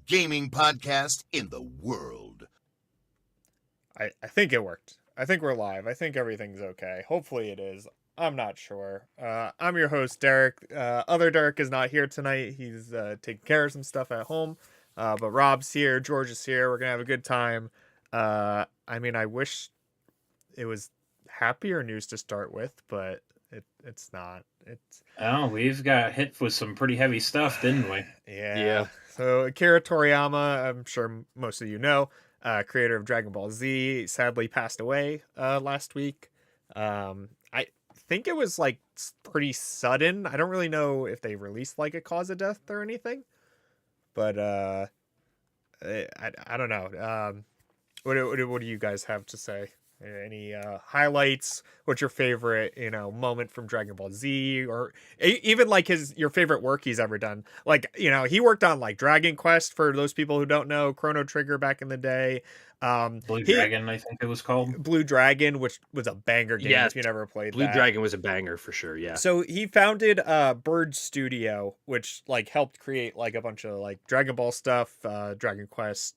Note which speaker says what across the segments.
Speaker 1: gaming podcast in the world.
Speaker 2: I think it worked. I think we're live. I think everything's okay. Hopefully it is. I'm not sure. I'm your host, Derek. Other Derek is not here tonight. He's taking care of some stuff at home. But Rob's here. George is here. We're going to have a good time. I wish it was happier news to start with, but it's not.
Speaker 3: We've got hit with some pretty heavy stuff, didn't we?
Speaker 2: Yeah. So Akira Toriyama, I'm sure most of you know, creator of Dragon Ball Z, sadly passed away last week. I think it was like pretty sudden. I don't really know if they released like a cause of death or anything, but I don't know. What do you guys have to say? Any highlights? What's your favorite moment from Dragon Ball Z, or even like your favorite work he's ever done? Like, he worked on like Dragon Quest, for those people who don't know, Chrono Trigger back in the day.
Speaker 3: Blue Dragon, I think it was called.
Speaker 2: Blue Dragon, which was a banger game. If you never played
Speaker 4: Blue Dragon was a banger for sure. Yeah.
Speaker 2: So he founded Bird Studio, which like helped create like a bunch of like Dragon Ball stuff, Dragon Quest,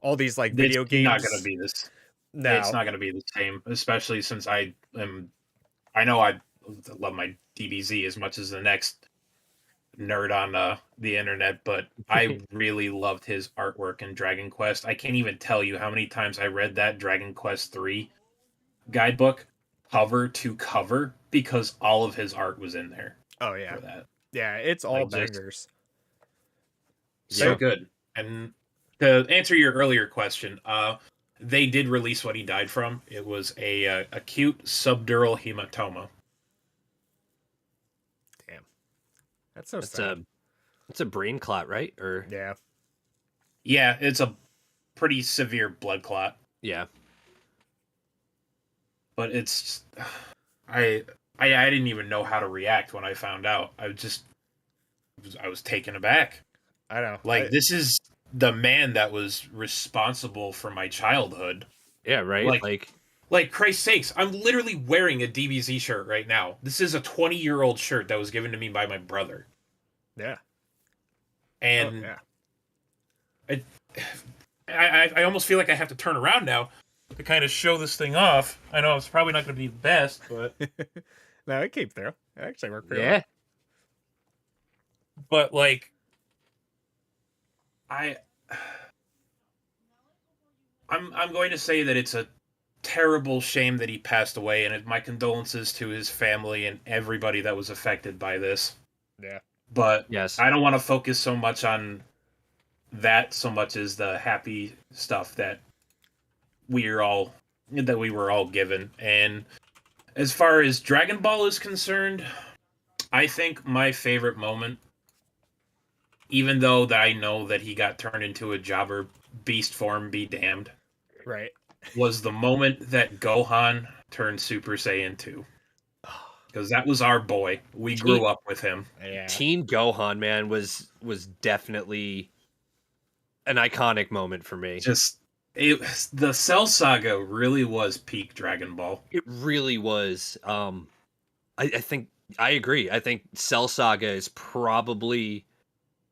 Speaker 2: all these like video games.
Speaker 3: Not gonna be this.
Speaker 2: No,
Speaker 3: it's not going to be the same, especially since I know I love my DBZ as much as the next nerd on the internet, but I really loved his artwork in Dragon Quest. I can't even tell you how many times I read that Dragon Quest 3 guidebook cover to cover because all of his art was in there.
Speaker 2: Oh yeah,
Speaker 3: for that.
Speaker 2: Yeah, it's all bangers.
Speaker 3: So good. And to answer your earlier question, they did release what he died from. It was a acute subdural hematoma.
Speaker 2: Damn, that's so sad.
Speaker 4: It's a brain clot, right? Or
Speaker 3: yeah, it's a pretty severe blood clot.
Speaker 4: Yeah,
Speaker 3: but it's I didn't even know how to react when I found out. I was taken aback.
Speaker 2: I know,
Speaker 3: this is the man that was responsible for my childhood.
Speaker 4: Yeah, right?
Speaker 3: Like Christ's sakes, I'm literally wearing a DBZ shirt right now. This is a 20-year-old shirt that was given to me by my brother.
Speaker 2: Yeah.
Speaker 3: And I almost feel like I have to turn around now to kind of show this thing off. I know it's probably not going to be the best, but...
Speaker 2: No, it came through. It actually worked pretty well.
Speaker 3: But, I'm going to say that it's a terrible shame that he passed away, and my condolences to his family and everybody that was affected by this.
Speaker 2: Yeah.
Speaker 3: But
Speaker 4: yes,
Speaker 3: I don't want to focus so much on that so much as the happy stuff that we were all given. And as far as Dragon Ball is concerned, I think my favorite moment, even though that I know that he got turned into a jobber beast form, be damned.
Speaker 2: Right.
Speaker 3: Was the moment that Gohan turned Super Saiyan 2. Because that was our boy. We grew up with him.
Speaker 2: Yeah.
Speaker 4: Teen Gohan, man, was definitely an iconic moment for me.
Speaker 3: The Cell Saga really was peak Dragon Ball.
Speaker 4: It really was. I think I agree. I think Cell Saga is probably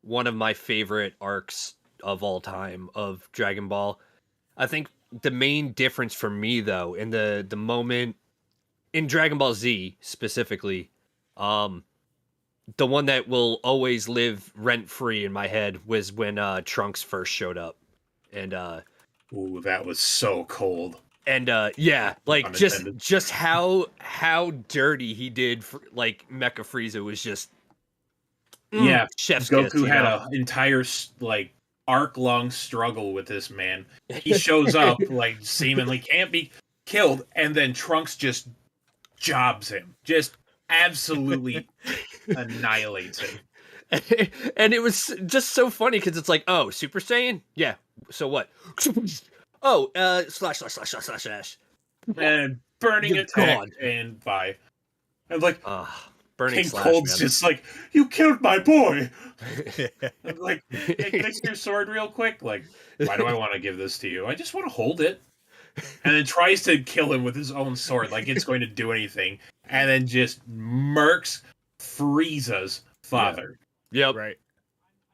Speaker 4: one of my favorite arcs of all time of Dragon Ball. I think the main difference for me, though, in the moment in Dragon Ball Z specifically, the one that will always live rent-free in my head was when Trunks first showed up. And
Speaker 3: ooh, that was so cold.
Speaker 4: And just how dirty he did for, like, Mecha Frieza was just chef's
Speaker 3: Goku
Speaker 4: kiss,
Speaker 3: had an entire arc-long struggle with this man. He shows up seemingly can't be killed, and then Trunks just jobs him, just absolutely annihilates him.
Speaker 4: And it was just so funny because it's like, oh, Super Saiyan, yeah. So what? Oh, slash.
Speaker 3: And burning attack and bye. And burning King Cold's just like, you killed my boy. I'm like, hey, can I see your sword real quick? Like, why do I want to give this to you? I just want to hold it. And then tries to kill him with his own sword, like it's going to do anything. And then just murks Frieza's father.
Speaker 4: Yep.
Speaker 2: Right.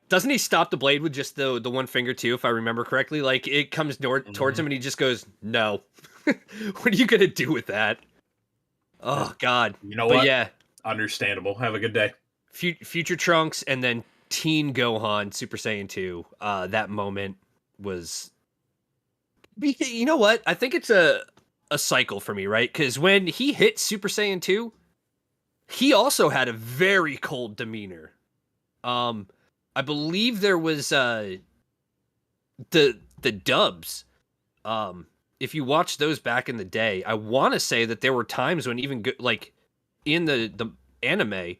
Speaker 4: Doesn't he stop the blade with just the one finger too, if I remember correctly? Like it comes towards him and he just goes, "No." What are you gonna do with that? Oh God.
Speaker 3: You know
Speaker 4: but
Speaker 3: what?
Speaker 4: Yeah,
Speaker 3: Understandable. Have a good day.
Speaker 4: Future Trunks and then Teen Gohan Super Saiyan 2. That moment was. You know what? I think it's a cycle for me, right? Because when he hit Super Saiyan 2, he also had a very cold demeanor. I believe there was the dubs. If you watch those back in the day, I want to say that there were times when even like in the anime,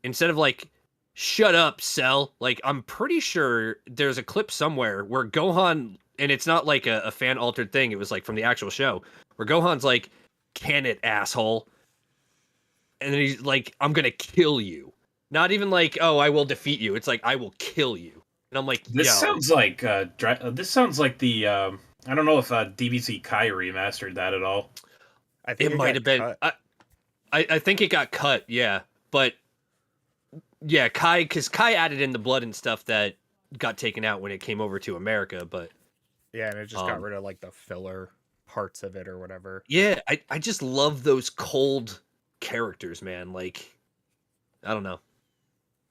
Speaker 4: instead of like "shut up, Cell," like I'm pretty sure there's a clip somewhere where Gohan, and it's not like a fan altered thing. It was like from the actual show where Gohan's like, "Can it, asshole?" And then he's like, "I'm gonna kill you." Not even like, "Oh, I will defeat you." It's like, "I will kill you." And I'm like,
Speaker 3: This sounds like the I don't know if DBZ Kai remastered that at all.
Speaker 2: I think
Speaker 4: it might have been. I think it got cut, yeah. But yeah, because Kai added in the blood and stuff that got taken out when it came over to America. But
Speaker 2: yeah, and it just got rid of like the filler parts of it or whatever.
Speaker 4: Yeah, I just love those cold characters, man. Like, I don't know.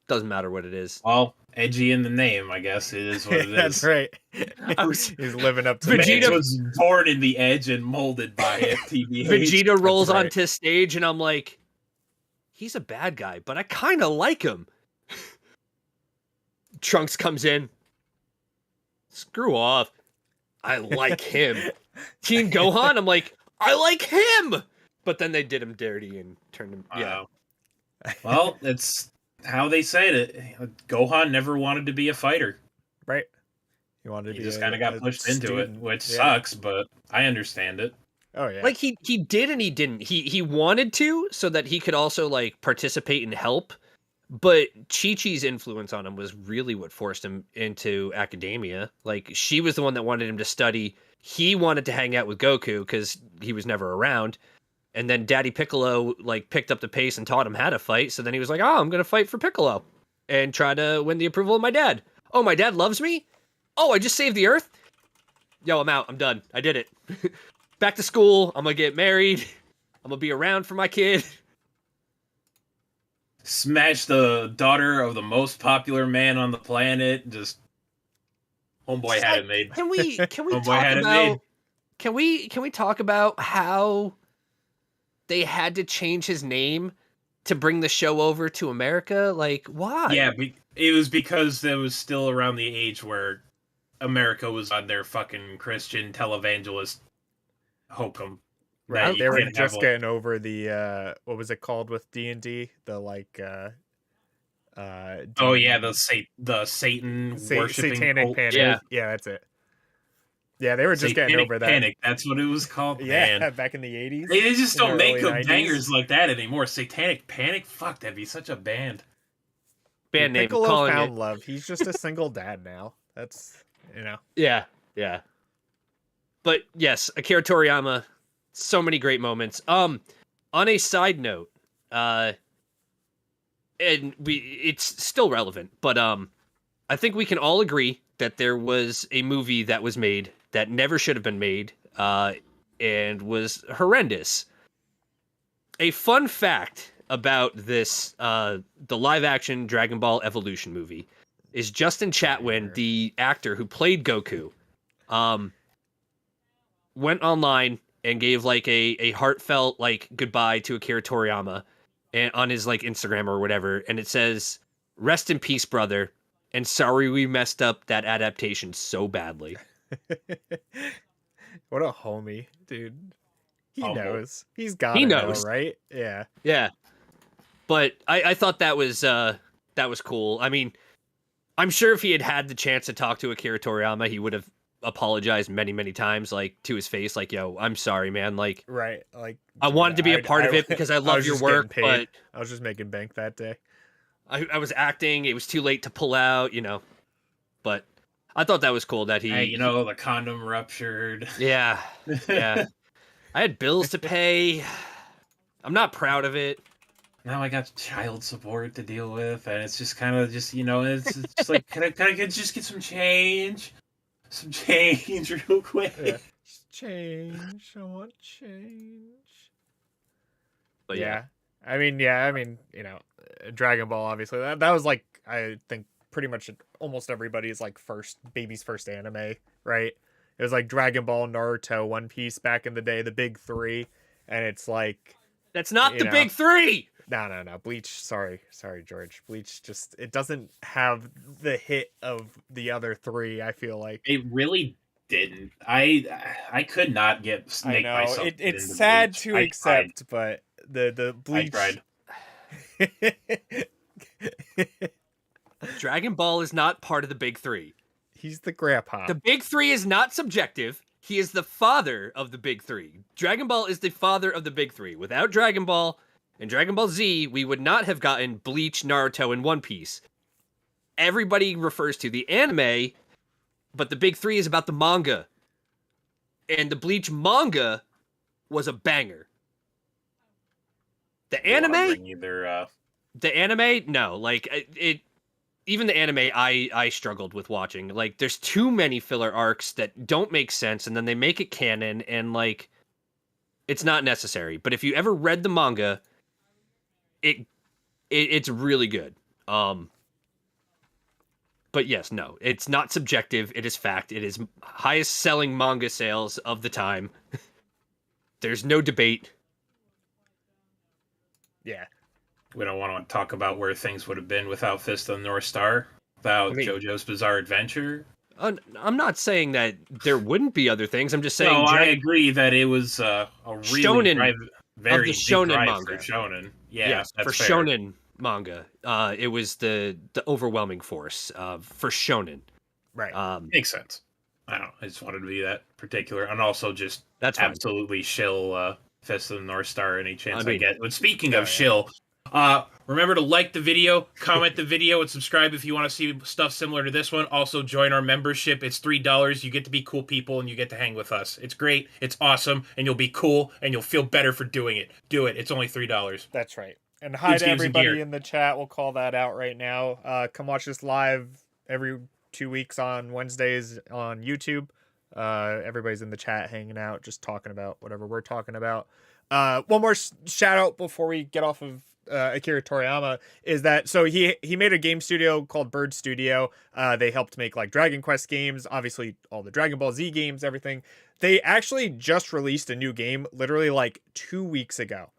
Speaker 4: Doesn't matter what it is.
Speaker 3: Well, edgy in the name, I guess it is what it is.
Speaker 2: That's right. He's living up to
Speaker 4: Vegeta
Speaker 3: was born in the edge and molded by it. TBH.
Speaker 4: Vegeta rolls
Speaker 2: right.
Speaker 4: onto stage, and I'm like, he's a bad guy, but I kind of like him. Trunks comes in. Screw off. I like him. Teen Gohan, I'm like, I like him. But then they did him dirty and turned him. Yeah.
Speaker 3: Well, it's how they said it. Gohan never wanted to be a fighter.
Speaker 2: Right. He wanted to
Speaker 3: He
Speaker 2: be
Speaker 3: just kind of got pushed into it, which sucks, but I understand it.
Speaker 2: Oh yeah.
Speaker 4: Like he did and he didn't. He wanted to so that he could also like participate and help. But Chi-Chi's influence on him was really what forced him into academia. Like she was the one that wanted him to study. He wanted to hang out with Goku because he was never around. And then Daddy Piccolo like picked up the pace and taught him how to fight. So then he was like, "Oh, I'm gonna fight for Piccolo and try to win the approval of my dad. Oh, my dad loves me. Oh, I just saved the Earth. Yo, I'm out. I'm done. I did it. Back to school. I'm gonna get married. I'm gonna be around for my kid."
Speaker 3: Smash the daughter of the most popular man on the planet. Just homeboy had it made.
Speaker 4: Can we
Speaker 3: Homeboy
Speaker 4: talk
Speaker 3: had it
Speaker 4: about?
Speaker 3: made.
Speaker 4: Can we talk about how they had to change his name to bring the show over to America? Like, why?
Speaker 3: Yeah, it was because it was still around the age where America was on their fucking Christian televangelist hokum.
Speaker 2: Right. They were just getting over the what was it called with D&D? The like
Speaker 3: oh yeah, the Satan worshiping
Speaker 2: satanic
Speaker 3: cult.
Speaker 2: panic. Yeah, that's it. Yeah, they were just getting over that.
Speaker 3: Panic, that's what it was called.
Speaker 2: Yeah,
Speaker 3: man.
Speaker 2: Back in the 80s.
Speaker 3: They just don't make
Speaker 2: early 90s.
Speaker 3: bangers like that anymore. Satanic Panic? Fuck, that'd be such a band.
Speaker 4: Band name.
Speaker 2: Piccolo found love. He's just a single dad now. That's,
Speaker 4: Yeah. But yes, Akira Toriyama, so many great moments. On a side note, and it's still relevant, but I think we can all agree that there was a movie that was made that never should have been made, and was horrendous. A fun fact about this, the live-action Dragon Ball Evolution movie, is Justin Chatwin, the actor who played Goku, went online and gave like a heartfelt like goodbye to Akira Toriyama, and on his like Instagram or whatever, and it says, "Rest in peace, brother, and sorry we messed up that adaptation so badly."
Speaker 2: What a homie, dude. He knows. He's got
Speaker 4: He
Speaker 2: it
Speaker 4: knows.
Speaker 2: know, right? Yeah.
Speaker 4: Yeah. But I thought that was cool. I mean, I'm sure if he had the chance to talk to Akira Toriyama, he would have apologized many times, like to his face, like, "Yo, I'm sorry, man. Like,
Speaker 2: right. Like,
Speaker 4: I wanted to be a part of it because I love your work, but
Speaker 2: I was just making bank that day.
Speaker 4: I was acting. It was too late to pull out, But I thought that was cool that he,
Speaker 3: Hey, the condom ruptured.
Speaker 4: Yeah. I had bills to pay. I'm not proud of it.
Speaker 3: now I got child support to deal with, and it's just kind of just it's just like can I just get some change real quick.
Speaker 2: Yeah. Change. I want change.
Speaker 4: But
Speaker 2: yeah. I mean, Dragon Ball, obviously. That was like, I think, pretty much almost everybody's like baby's first anime, right? It was like Dragon Ball, Naruto, One Piece back in the day, the big three. And it's like,
Speaker 4: that's not the big three.
Speaker 2: No. Bleach, sorry, George. Bleach just, it doesn't have the hit of the other three, I feel like.
Speaker 3: It really didn't. I could not make myself.
Speaker 2: It's sad to accept, but the Bleach.
Speaker 3: I tried.
Speaker 4: Dragon Ball is not part of the big three.
Speaker 2: He's the grandpa.
Speaker 4: The big three is not subjective. He is the father of the big three. Dragon Ball is the father of the big three. Without Dragon Ball and Dragon Ball Z, we would not have gotten Bleach, Naruto, and One Piece. Everybody refers to the anime, but the big three is about the manga. And the Bleach manga was a banger. The anime? The anime? No. Like, it even the anime I struggled with watching. Like, there's too many filler arcs that don't make sense, and then they make it canon, and like, it's not necessary. But if you ever read the manga, it's really good. But yes, no, it's not subjective. It is fact. It is highest selling manga sales of the time. There's no debate.
Speaker 2: Yeah.
Speaker 3: We don't want to talk about where things would have been without Fist of the North Star, without JoJo's Bizarre Adventure.
Speaker 4: I'm not saying that there wouldn't be other things. I'm just saying.
Speaker 3: No, I agree that it was a really very big
Speaker 4: shonen manga.
Speaker 3: For shonen. Yeah,
Speaker 4: yes, for fair. Shonen manga, it was the overwhelming force for shonen.
Speaker 2: Right.
Speaker 3: Makes sense. I don't know. I just wanted to be that particular, and also just
Speaker 4: that's
Speaker 3: absolutely shill Fist of the North Star any chance I get. But speaking of shill. Remember to like the video, comment the video, and subscribe if you want to see stuff similar to this one. Also, join our membership. It's $3. You get to be cool people, and you get to hang with us. It's great. It's awesome, and you'll be cool, and you'll feel better for doing it. Do it. It's only $3.
Speaker 2: That's right. And hi to everybody in the chat. We'll call that out right now. Come watch us live every 2 weeks on Wednesdays on YouTube. Everybody's in the chat hanging out, just talking about whatever we're talking about. One more shout out before we get off of Akira Toriyama is that so he made a game studio called Bird Studio. They helped make like Dragon Quest games, obviously all the Dragon Ball Z games, everything. They actually just released a new game literally like 2 weeks ago.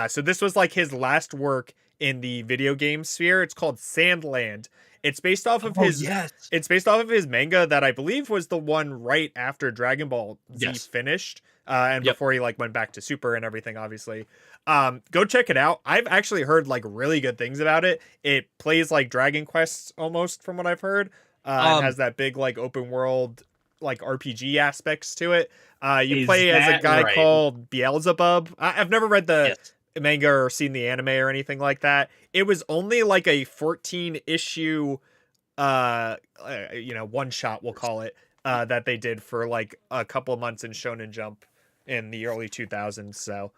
Speaker 2: So this was like his last work in the video game sphere. It's called Sandland. It's based off of It's based off of his manga that I believe was the one right after Dragon Ball Z finished. And before he like went back to Super and everything, obviously. Go check it out. I've actually heard like really good things about it. It plays like Dragon Quest almost from what I've heard. It has that big like open world like RPG aspects to it. You play as a guy called Beelzebub. I've never read the manga or seen the anime or anything like that. It was only like a 14 issue one shot, we'll call it, that they did for like a couple of months in Shonen Jump in the early 2000s. So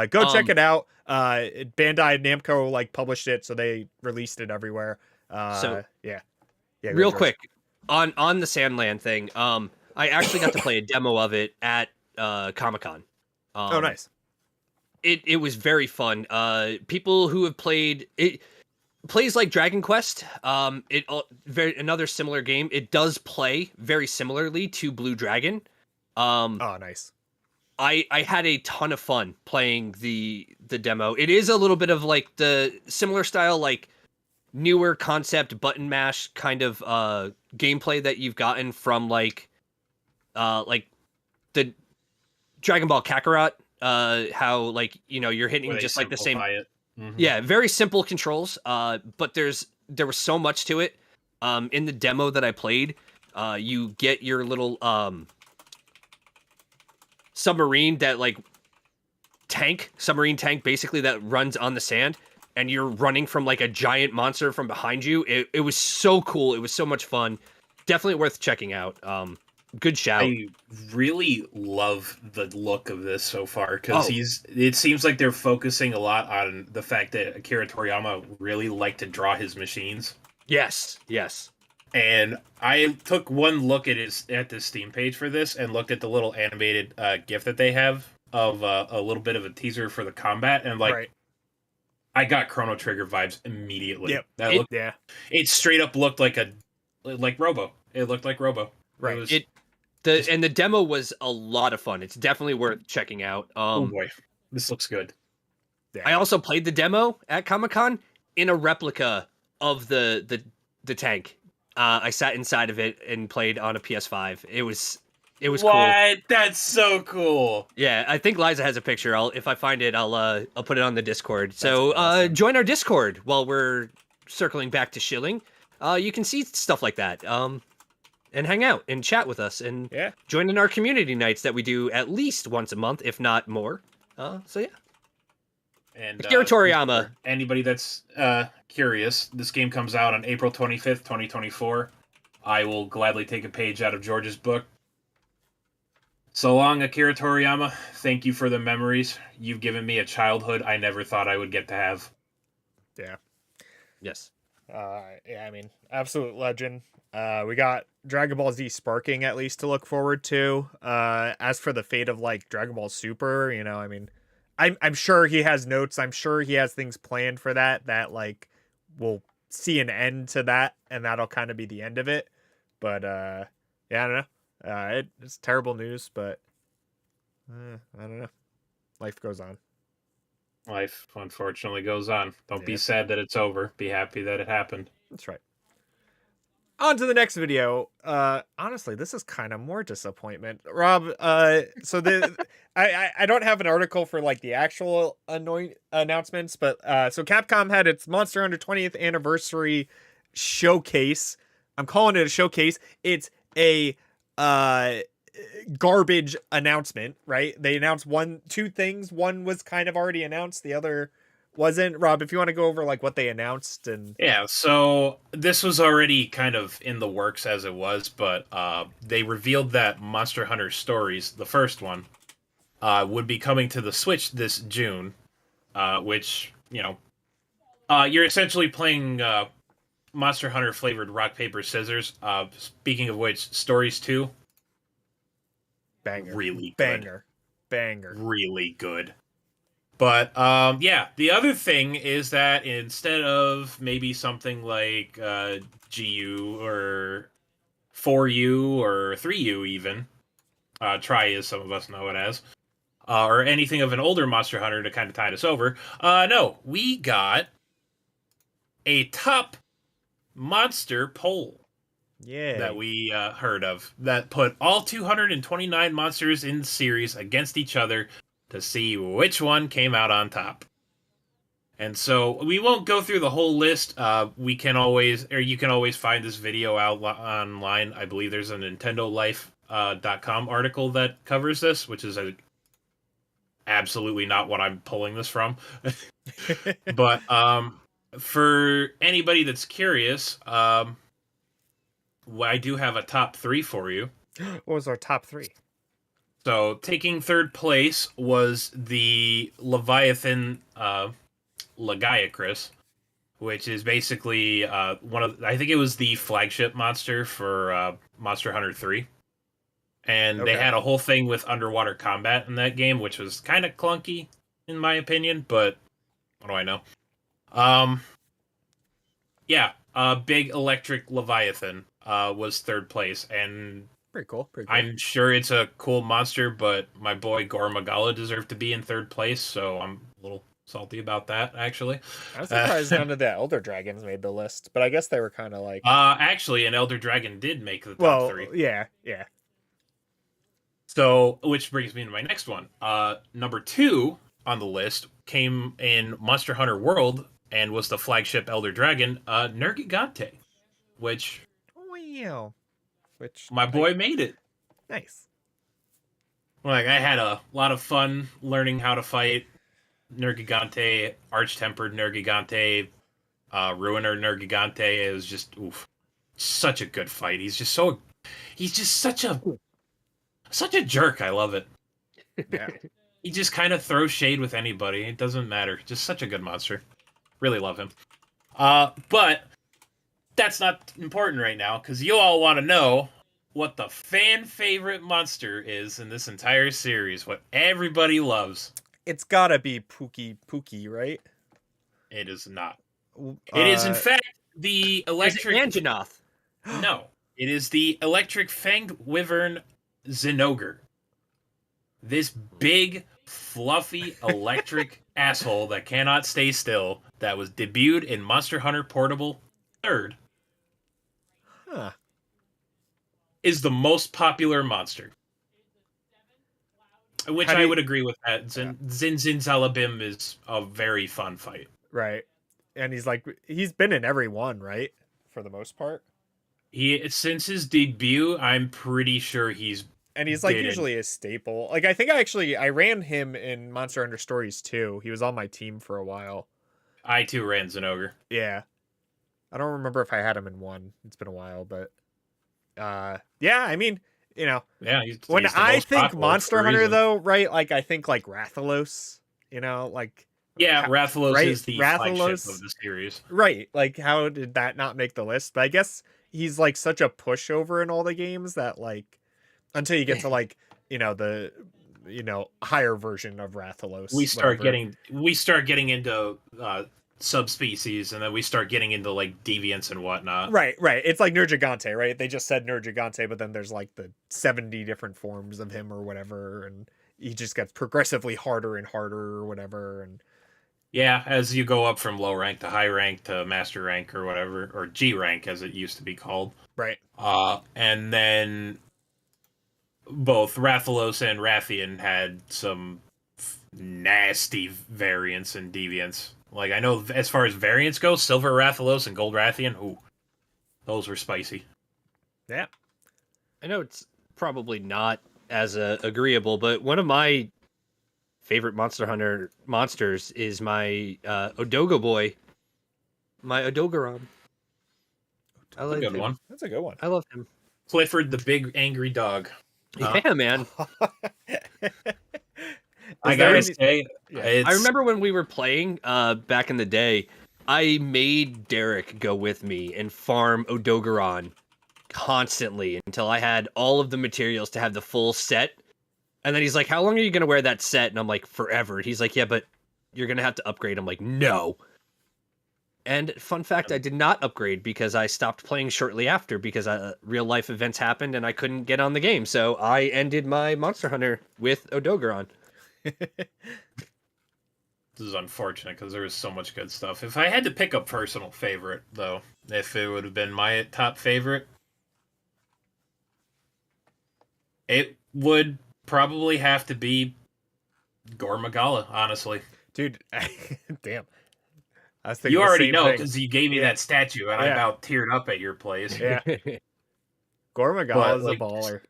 Speaker 2: go check it out. Bandai Namco like published it, so they released it everywhere.
Speaker 4: Real quick on the Sandland thing, I actually got to play a demo of it at Comic-Con.
Speaker 2: Oh, nice.
Speaker 4: It was very fun. People who have played it plays like Dragon Quest. Another similar game. It does play very similarly to Blue Dragon.
Speaker 2: Oh, nice.
Speaker 4: I had a ton of fun playing the demo. It is a little bit of like the similar style, like newer concept button mash kind of gameplay that you've gotten from like the Dragon Ball Kakarot. How like you're hitting just like the same.
Speaker 3: Mm-hmm.
Speaker 4: Yeah, very simple controls. But there was so much to it. In the demo that I played, you get your little submarine tank basically that runs on the sand, and you're running from like a giant monster from behind you. It was so cool. It was so much fun. Definitely worth checking out. good shout.
Speaker 3: I really love the look of this so far because
Speaker 4: Oh.
Speaker 3: it seems like they're focusing a lot on the fact that Akira Toriyama really liked to draw his machines.
Speaker 4: Yes.
Speaker 3: And I took one look at the Steam page for this and looked at the little animated GIF that they have of a little bit of a teaser for the combat, and like
Speaker 2: Right.
Speaker 3: I got Chrono Trigger vibes immediately.
Speaker 2: Yep.
Speaker 3: That it straight up looked like Robo. It looked like Robo.
Speaker 2: Right.
Speaker 3: It was,
Speaker 4: And the demo was a lot of fun. It's definitely worth checking out.
Speaker 3: oh boy, this looks good.
Speaker 2: Yeah.
Speaker 4: I also played the demo at Comic-Con in a replica of the tank. I sat inside of it and played on a PS5. It was cool.
Speaker 3: What? That's so cool.
Speaker 4: Yeah, I think Liza has a picture. If I find it, I'll put it on the Discord. So
Speaker 2: awesome.
Speaker 4: join our Discord while we're circling back to shilling. You can see stuff like that. And hang out and chat with us and join in our community nights that we do at least once a month, if not more. So yeah.
Speaker 3: And
Speaker 4: Akira Toriyama.
Speaker 3: for anybody that's curious, this game comes out on April 25th, 2024. I will gladly take a page out of George's book. So long, Akira Toriyama. Thank you for the memories. You've given me a childhood I never thought I would get to have.
Speaker 2: Yeah.
Speaker 4: Yes.
Speaker 2: I mean, absolute legend. We got Dragon Ball Z Sparking at least to look forward to. As for the fate of like Dragon Ball Super, I mean, I'm sure he has notes. I'm sure he has things planned for that like we'll see an end to that, and that'll kind of be the end of it. But I don't know. It's terrible news, but I don't know. Life goes on.
Speaker 3: Life, unfortunately, goes on. Don't be
Speaker 2: Yeah.
Speaker 3: sad that it's over. Be happy that it happened.
Speaker 2: That's right. On to the next video. Honestly, this is kind of more disappointment. Rob, so I don't have an article for like the actual announcements, but so Capcom had its Monster Hunter 20th anniversary showcase. I'm calling it a showcase. It's a garbage announcement, right? They announced two things. One was kind of already announced, the other wasn't. Rob, if you want to go over like what they announced and
Speaker 3: Yeah, so this was already kind of in the works as it was, but they revealed that Monster Hunter Stories, the first one, would be coming to the Switch this June, which, you're essentially playing Monster Hunter flavored rock, paper, scissors. Speaking of which, Stories 2,
Speaker 2: banger,
Speaker 3: really good.
Speaker 2: banger.
Speaker 3: Really good. But, yeah, the other thing is that instead of maybe something like GU or 4U or 3U even, Try as some of us know it as, or anything of an older Monster Hunter to kind of tide us over, no, we got a top monster poll.
Speaker 2: Yeah.
Speaker 3: That we heard of that put all 229 monsters in the series against each other to see which one came out on top. And so we won't go through the whole list. You can always find this video out online. I believe there's a NintendoLife.com article that covers this, which is absolutely not what I'm pulling this from. But for anybody that's curious, I do have a top 3 for you.
Speaker 2: What was our top 3?
Speaker 3: So, taking third place was the Leviathan Lagiacrus, which is basically I think it was the flagship monster for Monster Hunter 3. And they had a whole thing with underwater combat in that game, which was kind of clunky, in my opinion, but what do I know? Big Electric Leviathan was third place, and
Speaker 2: Pretty cool.
Speaker 3: I'm sure it's a cool monster, but my boy Gore Magala deserved to be in third place, so I'm a little salty about that, actually.
Speaker 2: I was surprised none of the Elder Dragons made the list, but I guess they were kind of like...
Speaker 3: Actually, an Elder Dragon did make the top 3.
Speaker 2: Yeah.
Speaker 3: So, which brings me to my next one. Number 2 on the list came in Monster Hunter World and was the flagship Elder Dragon, Nergigante, which...
Speaker 2: Wow. Which
Speaker 3: my boy made it.
Speaker 2: Nice.
Speaker 3: Like, I had a lot of fun learning how to fight Nergigante, Arch-Tempered Nergigante, Ruiner Nergigante. It was just, such a good fight. He's just such a Such a jerk. I love it.
Speaker 2: Yeah.
Speaker 3: He just kind of throws shade with anybody. It doesn't matter. Just such a good monster. Really love him. But that's not important right now, because you all want to know what the fan favorite monster is in this entire series. What everybody loves.
Speaker 2: It's gotta be Pookie, right?
Speaker 3: It is not. It is, in fact, the electric...
Speaker 4: Anjanath.
Speaker 3: No. It is the electric fanged wyvern Zinogre. This big, fluffy, electric asshole that cannot stay still, that was debuted in Monster Hunter Portable 3rd, is the most popular monster. Which I would agree with that. Zin Zalabim is a very fun fight.
Speaker 2: Right. And he's been in every one, right? For the most part.
Speaker 3: Since his debut, I'm pretty sure he's
Speaker 2: usually a staple. Like, I think I ran him in Monster Hunter Stories 2. He was on my team for a while.
Speaker 3: I too ran Zinogre.
Speaker 2: Yeah. I don't remember if I had him in 1. It's been a while, but yeah, I mean,
Speaker 3: Yeah,
Speaker 2: when
Speaker 3: he's the
Speaker 2: I
Speaker 3: most
Speaker 2: think
Speaker 3: popular
Speaker 2: Monster
Speaker 3: for a
Speaker 2: Hunter
Speaker 3: reason.
Speaker 2: though, right? Like, I think like Rathalos, like
Speaker 3: Yeah, Rathalos
Speaker 2: right?
Speaker 3: is the flagship of the series.
Speaker 2: Right. Like, how did that not make the list? But I guess he's like such a pushover in all the games that like until you get to like, the higher version of Rathalos.
Speaker 3: We start getting into subspecies, and then we start getting into like deviants and whatnot.
Speaker 2: Right. It's like Nergigante, right? They just said Nergigante, but then there's like the 70 different forms of him or whatever, and he just gets progressively harder and harder or whatever. And
Speaker 3: yeah, as you go up from low rank to high rank to master rank or whatever, or G rank as it used to be called.
Speaker 2: Right.
Speaker 3: And then both Rathalos and Rathian had some nasty variants and deviants. Like, I know as far as variants go, Silver Rathalos and Gold Rathian, ooh, those were spicy.
Speaker 2: Yeah.
Speaker 4: I know it's probably not as agreeable, but one of my favorite Monster Hunter monsters is my Odogo boy, my Odogaron.
Speaker 3: That's a good one.
Speaker 2: That's a good one.
Speaker 4: I love him.
Speaker 3: Clifford the big angry dog.
Speaker 4: Yeah, man.
Speaker 3: I gotta say,
Speaker 4: I remember when we were playing back in the day, I made Derek go with me and farm Odogaron constantly until I had all of the materials to have the full set. And then he's like, how long are you going to wear that set? And I'm like, forever. He's like, yeah, but you're going to have to upgrade. I'm like, no. And fun fact, I did not upgrade because I stopped playing shortly after because real life events happened and I couldn't get on the game. So I ended my Monster Hunter with Odogaron.
Speaker 3: This is unfortunate because there was so much good stuff. If I had to pick a personal favorite, though, if it would have been my top favorite, it would probably have to be Gormagala, honestly.
Speaker 2: Dude, damn. I was thinking
Speaker 3: you
Speaker 2: the
Speaker 3: already
Speaker 2: same
Speaker 3: know
Speaker 2: thing.
Speaker 3: because you gave me that statue and I about teared up at your place.
Speaker 2: Yeah. Gormagala is a baller.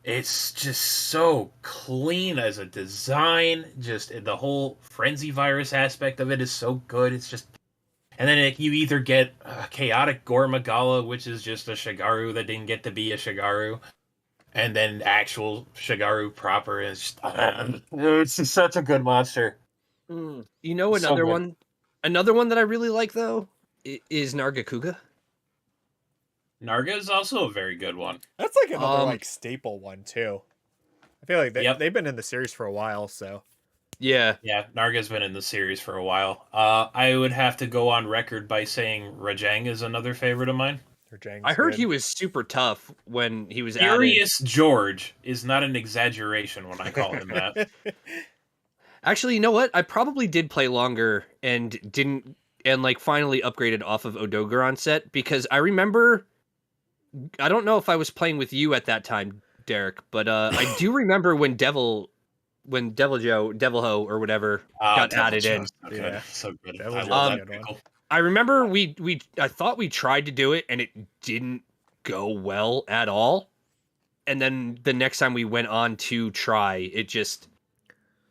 Speaker 3: It's just so clean as a design. Just the whole frenzy virus aspect of it is so good. It's just, and then you either get chaotic Gormagala, which is just a Shigaru that didn't get to be a Shigaru, and then actual Shigaru proper is just, it's just such a good monster.
Speaker 4: You know, another one that I really like though is Nargacuga.
Speaker 3: Narga is also a very good one.
Speaker 2: That's like another staple one too. I feel like they've been in the series for a while, so
Speaker 4: yeah.
Speaker 3: Narga's been in the series for a while. I would have to go on record by saying Rajang is another favorite of mine.
Speaker 4: I heard he was super tough when he was
Speaker 3: Furious George is not an exaggeration when I call him that.
Speaker 4: Actually, you know what? I probably did play longer and finally upgraded off of Odogaron set because I remember. I don't know if I was playing with you at that time, Derek, but I do remember when Devil Ho or whatever got added in.
Speaker 3: Okay, so good.
Speaker 4: I remember I thought we tried to do it and it didn't go well at all. And then the next time we went on to try, it just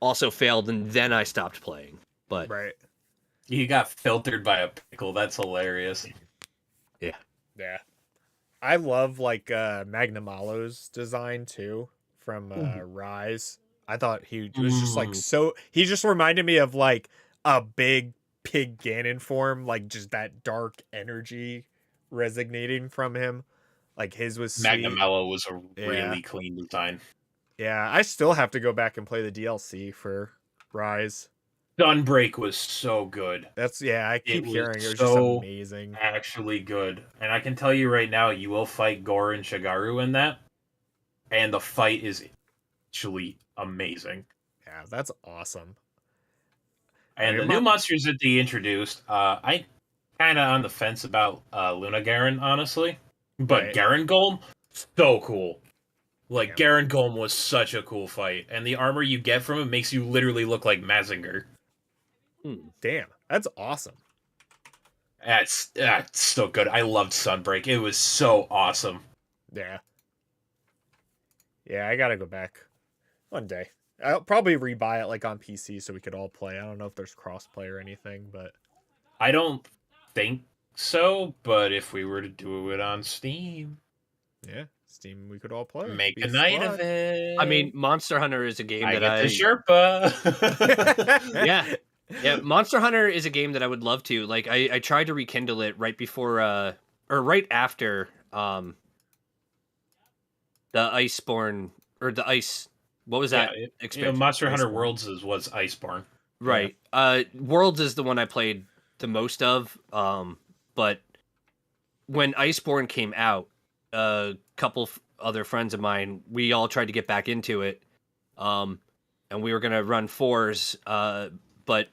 Speaker 4: also failed, and then I stopped playing. But
Speaker 2: right,
Speaker 3: you got filtered by a pickle. That's hilarious.
Speaker 2: Yeah. I love Magnamalo's design too from Rise. I thought he was just like he just reminded me of like a big pig Ganon form, like just that dark energy resonating from him. Like his was sweet.
Speaker 3: Magnamello was a really clean design.
Speaker 2: Yeah, I still have to go back and play the DLC for Rise.
Speaker 3: Gunbreak was so good.
Speaker 2: I keep hearing it was just amazing.
Speaker 3: Actually good. And I can tell you right now, you will fight Gore and Shigaru in that. And the fight is actually amazing.
Speaker 2: Yeah, that's awesome.
Speaker 3: And the new monsters that they introduced, I kind of on the fence about Luna Garen, honestly. But Garen Golem, so cool. Like, Garen Golem was such a cool fight. And the armor you get from it makes you literally look like Mazinger.
Speaker 2: Damn, that's awesome.
Speaker 3: That's so good. I loved Sunbreak. It was so awesome.
Speaker 2: Yeah. Yeah, I gotta go back one day. I'll probably rebuy it like on PC so we could all play. I don't know if there's crossplay or anything, but
Speaker 3: I don't think so. But if we were to do it on Steam,
Speaker 2: Steam, we could all play.
Speaker 3: Make a night of it.
Speaker 4: I mean, Monster Hunter is a game that
Speaker 3: I Sherpa.
Speaker 4: Yeah, Monster Hunter is a game that I would love to. Like, I tried to rekindle it right before, or right after, the Iceborne, or the Ice, what was that expansion?
Speaker 3: Monster Hunter Worlds was Iceborne.
Speaker 4: Right. Worlds is the one I played the most of, but when Iceborne came out, a couple other friends of mine, we all tried to get back into it, and we were going to run fours, but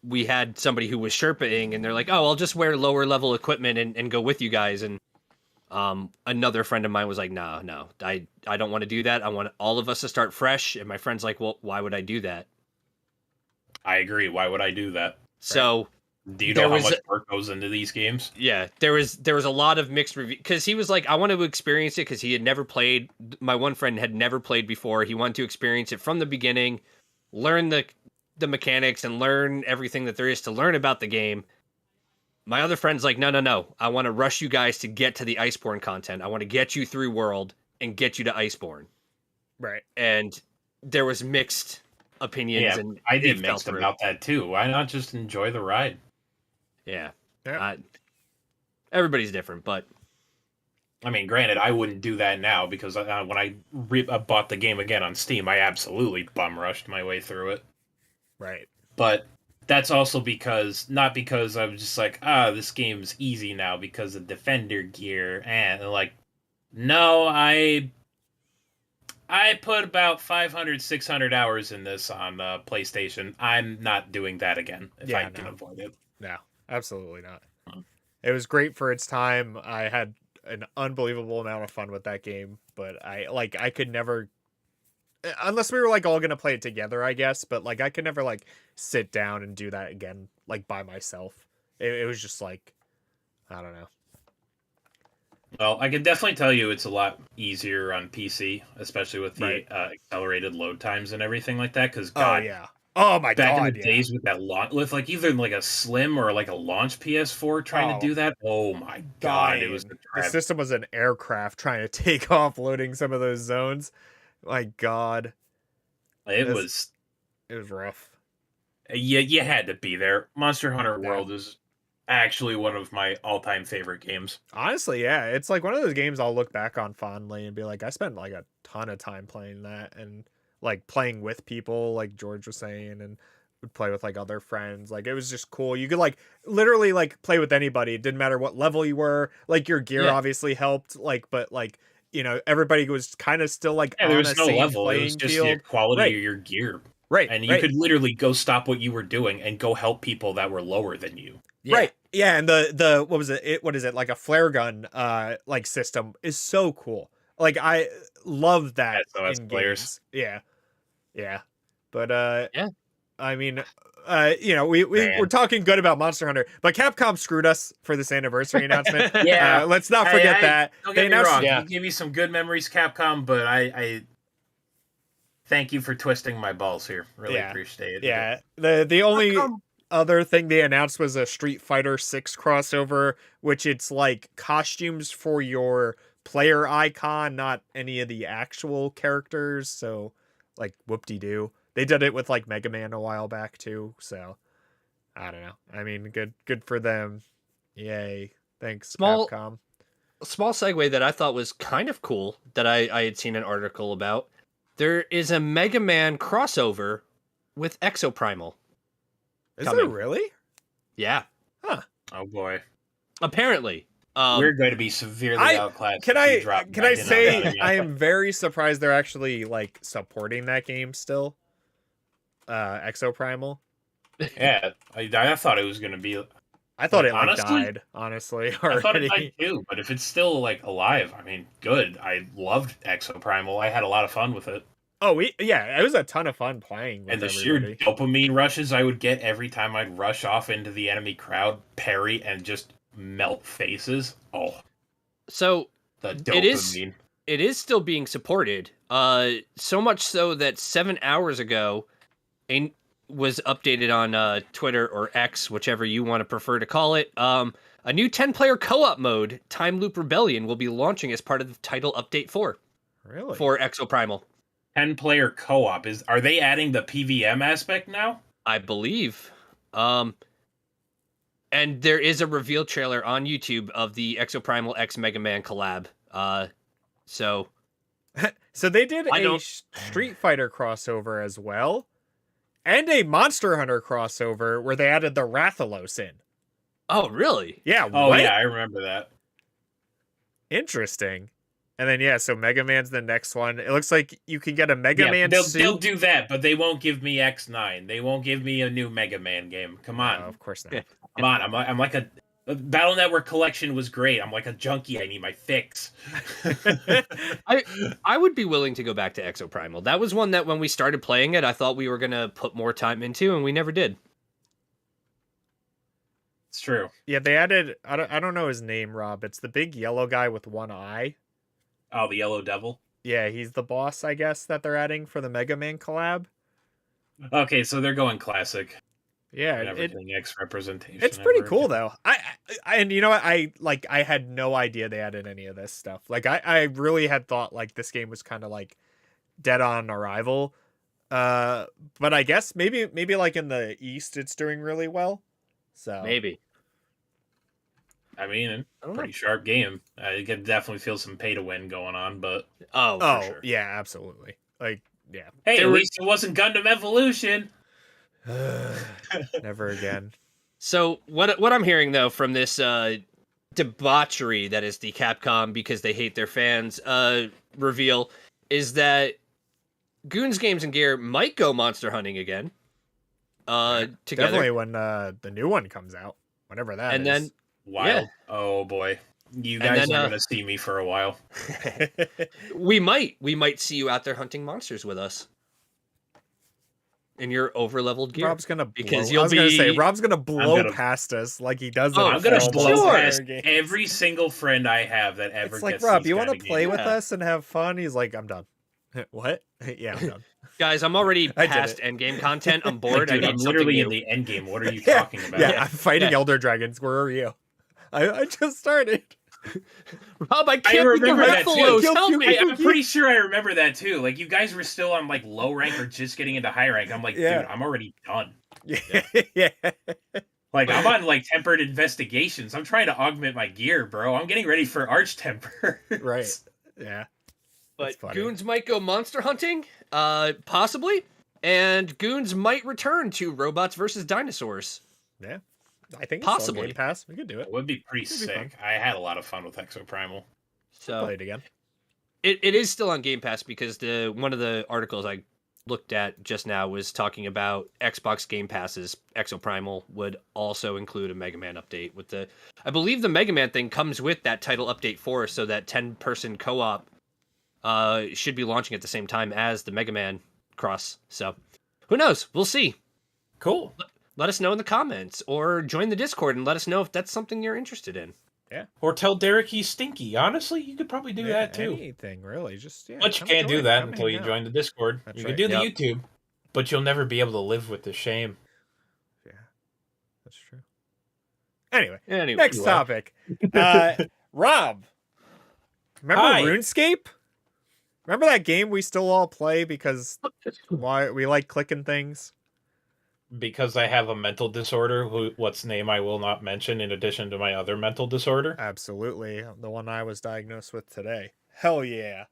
Speaker 4: we had somebody who was Sherpaing, and they're like, oh, I'll just wear lower level equipment and go with you guys. And another friend of mine was like, no, I don't want to do that. I want all of us to start fresh. And my friend's like, well, why would I do that?
Speaker 3: I agree. Why would I do that?
Speaker 4: So
Speaker 3: do you know how much work goes into these games?
Speaker 4: Yeah, there was a lot of mixed reviews, because he was like, I want to experience it, because he had never played. My one friend had never played before. He wanted to experience it from the beginning, learn the mechanics and learn everything that there is to learn about the game. My other friend's like, no. I want to rush you guys to get to the Iceborne content. I want to get you through World and get you to Iceborne.
Speaker 2: Right.
Speaker 4: And there was mixed opinions.
Speaker 3: Yeah,
Speaker 4: and
Speaker 3: I did mixed about that too. Why not just enjoy the ride?
Speaker 4: Yeah. Everybody's different, but
Speaker 3: I mean, granted, I wouldn't do that now, because when I bought the game again on Steam, I absolutely bum rushed my way through it.
Speaker 2: Right.
Speaker 3: But that's also not because I was just like, this game's easy now because of Defender gear. And like, no, I put about 500, 600 hours in this on PlayStation. I'm not doing that again if I can avoid it.
Speaker 2: No, absolutely not. It was great for its time. I had an unbelievable amount of fun with that game, but I could never, unless we were like all gonna play it together, I guess, but like I could never like sit down and do that again like by myself. It was just like, I don't know.
Speaker 3: Well, I can definitely tell you it's a lot easier on PC, especially with the accelerated load times and everything like that. Because
Speaker 2: oh my god,
Speaker 3: back in the days with that with like either like a slim or like a launch PS4 trying to do that. Oh my god, it was
Speaker 2: the system was an aircraft trying to take off, loading some of those zones. My god,
Speaker 3: it was
Speaker 2: rough.
Speaker 3: You had to be there. Monster Hunter World is actually one of my all-time favorite games.
Speaker 2: Honestly, yeah, it's like one of those games I'll look back on fondly and be like, I spent like a ton of time playing that, and like playing with people, like George was saying, and would play with like other friends. Like it was just cool. You could like literally like play with anybody. It didn't matter what level you were. Like your gear obviously helped, like, but like, you know, everybody was kind of still like on
Speaker 3: there was no
Speaker 2: same
Speaker 3: level. It was just the quality of your gear.
Speaker 2: Right.
Speaker 3: And you could literally go stop what you were doing and go help people that were lower than you.
Speaker 2: Yeah. Right. Yeah, and the what was it? What is it? Like a flare gun like system is so cool. Like I love that in games. Yeah. Yeah. But I mean, you know, we're talking good about Monster Hunter, but Capcom screwed us for this anniversary announcement. Let's not forget that.
Speaker 3: Don't get me wrong. You gave me some good memories, Capcom, but I thank you for twisting my balls here. Really appreciate it.
Speaker 2: Yeah. The only other thing they announced was a Street Fighter 6 crossover, which it's like costumes for your player icon, not any of the actual characters. So like whoop-de-doo. They did it with like Mega Man a while back too. So I don't know. I mean, good for them. Yay. Thanks, Capcom.
Speaker 4: Small segue that I thought was kind of cool that I had seen an article about. There is a Mega Man crossover with Exoprimal.
Speaker 2: Is there really?
Speaker 4: Yeah.
Speaker 2: Huh.
Speaker 3: Oh boy.
Speaker 4: Apparently.
Speaker 3: We're going to be severely outclassed.
Speaker 2: Can I say I am very surprised they're actually like supporting that game still? Exoprimal.
Speaker 3: Yeah, I thought it was going to be.
Speaker 2: I thought it like died, honestly. Already.
Speaker 3: I thought it died too, but if it's still like alive, I mean, good. I loved Exoprimal. I had a lot of fun with it.
Speaker 2: Oh, yeah, it was a ton of fun playing with
Speaker 3: and the
Speaker 2: everybody.
Speaker 3: sheer dopamine rushes I would get every time I'd rush off into the enemy crowd, parry, and just melt faces. Oh,
Speaker 4: so
Speaker 3: the dopamine.
Speaker 4: It is still being supported. So much so that 7 hours ago, was updated on Twitter or X, whichever you want to prefer to call it. A new 10-player co-op mode, Time Loop Rebellion, will be launching as part of the title update 4.
Speaker 2: Really?
Speaker 4: For Exoprimal.
Speaker 3: 10-player co-op. Are they adding the PVM aspect now?
Speaker 4: I believe. And there is a reveal trailer on YouTube of the Exoprimal X Mega Man collab. So
Speaker 2: they did a Street Fighter crossover as well, and a Monster Hunter crossover where they added the Rathalos in.
Speaker 4: Oh, really?
Speaker 2: Yeah.
Speaker 3: Oh,
Speaker 2: what?
Speaker 3: yeah, I remember that.
Speaker 2: Interesting. And then, so Mega Man's the next one. It looks like you can get a Mega Man suit.
Speaker 3: They'll do that, but they won't give me X9. They won't give me a new Mega Man game. Come on.
Speaker 2: No, of course not.
Speaker 3: Come on. I'm like a Battle Network collection was great. I'm like a junkie. I need my fix.
Speaker 4: I would be willing to go back to Exoprimal. That was one that when we started playing it, I thought we were going to put more time into, and we never did.
Speaker 3: It's true.
Speaker 2: Yeah, they added, I don't know his name, Rob. It's the big yellow guy with one eye.
Speaker 3: Oh, the Yellow Devil?
Speaker 2: Yeah, he's the boss, I guess, that they're adding for the Mega Man collab.
Speaker 3: Okay, so they're going classic.
Speaker 2: Yeah,
Speaker 3: everything X representation.
Speaker 2: It's pretty cool though. I and you know what? I had no idea they added any of this stuff. Like I really had thought like this game was kind of like dead on arrival. But I guess maybe like in the East it's doing really well. So
Speaker 4: maybe.
Speaker 3: I mean, pretty sharp game. You can definitely feel some pay to win going on, but
Speaker 4: for sure.
Speaker 2: Yeah, absolutely. Like, yeah.
Speaker 3: Hey, at least it wasn't Gundam Evolution.
Speaker 2: Never again.
Speaker 4: So what I'm hearing though from this debauchery that is the Capcom because they hate their fans reveal is that Goons Games and Gear might go monster hunting again. Together.
Speaker 2: Definitely when the new one comes out, whatever that
Speaker 4: and
Speaker 2: is.
Speaker 4: Then
Speaker 3: wild. Yeah. Oh boy. You guys are gonna see me for a while.
Speaker 4: We might see you out there hunting monsters with us. In your over-leveled gear.
Speaker 2: Rob's gonna
Speaker 4: blow.
Speaker 2: Rob's gonna blow past us like he does.
Speaker 3: I'm gonna blow past every single friend I have that ever.
Speaker 2: It's like, Rob, you want to play with us and have fun? He's like, I'm done. What? Yeah, I'm done.
Speaker 4: Guys, I'm already past endgame content. I'm bored.
Speaker 3: Dude, I'm literally in the endgame. What are you talking about?
Speaker 2: Yeah, I'm fighting Elder Dragons. Where are you? I just started.
Speaker 4: Rob, I can't remember that too.
Speaker 3: Help me. I'm pretty sure I remember that too. Like you guys were still on like low rank or just getting into high rank. I'm like, dude, I'm already done.
Speaker 2: Yeah.
Speaker 3: Like I'm on like tempered investigations. I'm trying to augment my gear, bro. I'm getting ready for arch temper.
Speaker 2: Right. Yeah.
Speaker 4: But Goons might go monster hunting, possibly, and Goons might return to Robots versus Dinosaurs.
Speaker 2: Yeah. I think
Speaker 4: possibly
Speaker 2: Game Pass. We could do it.
Speaker 3: It would be pretty sick. I had a lot of fun with Exoprimal.
Speaker 4: So
Speaker 2: play it again.
Speaker 4: It is still on Game Pass because one of the articles I looked at just now was talking about Xbox Game Pass's Exoprimal would also include a Mega Man update with I believe the Mega Man thing comes with that title update 4, so that 10-person co-op should be launching at the same time as the Mega Man cross. So who knows? We'll see.
Speaker 3: Cool.
Speaker 4: Let us know in the comments or join the Discord and let us know if that's something you're interested in.
Speaker 2: Yeah.
Speaker 5: Or tell Derek he's stinky. Honestly, you could probably do that too.
Speaker 2: Anything, really. Just
Speaker 5: but you can't do that until you join the Discord. You can do the YouTube, but you'll never be able to live with the shame.
Speaker 2: Yeah. That's true. Anyway, next topic. Rob. Remember
Speaker 5: Hi.
Speaker 2: RuneScape? Remember that game we still all play because why we like clicking things?
Speaker 5: Because I have a mental disorder, what's name I will not mention, in addition to my other mental disorder.
Speaker 2: Absolutely. The one I was diagnosed with today. Hell yeah.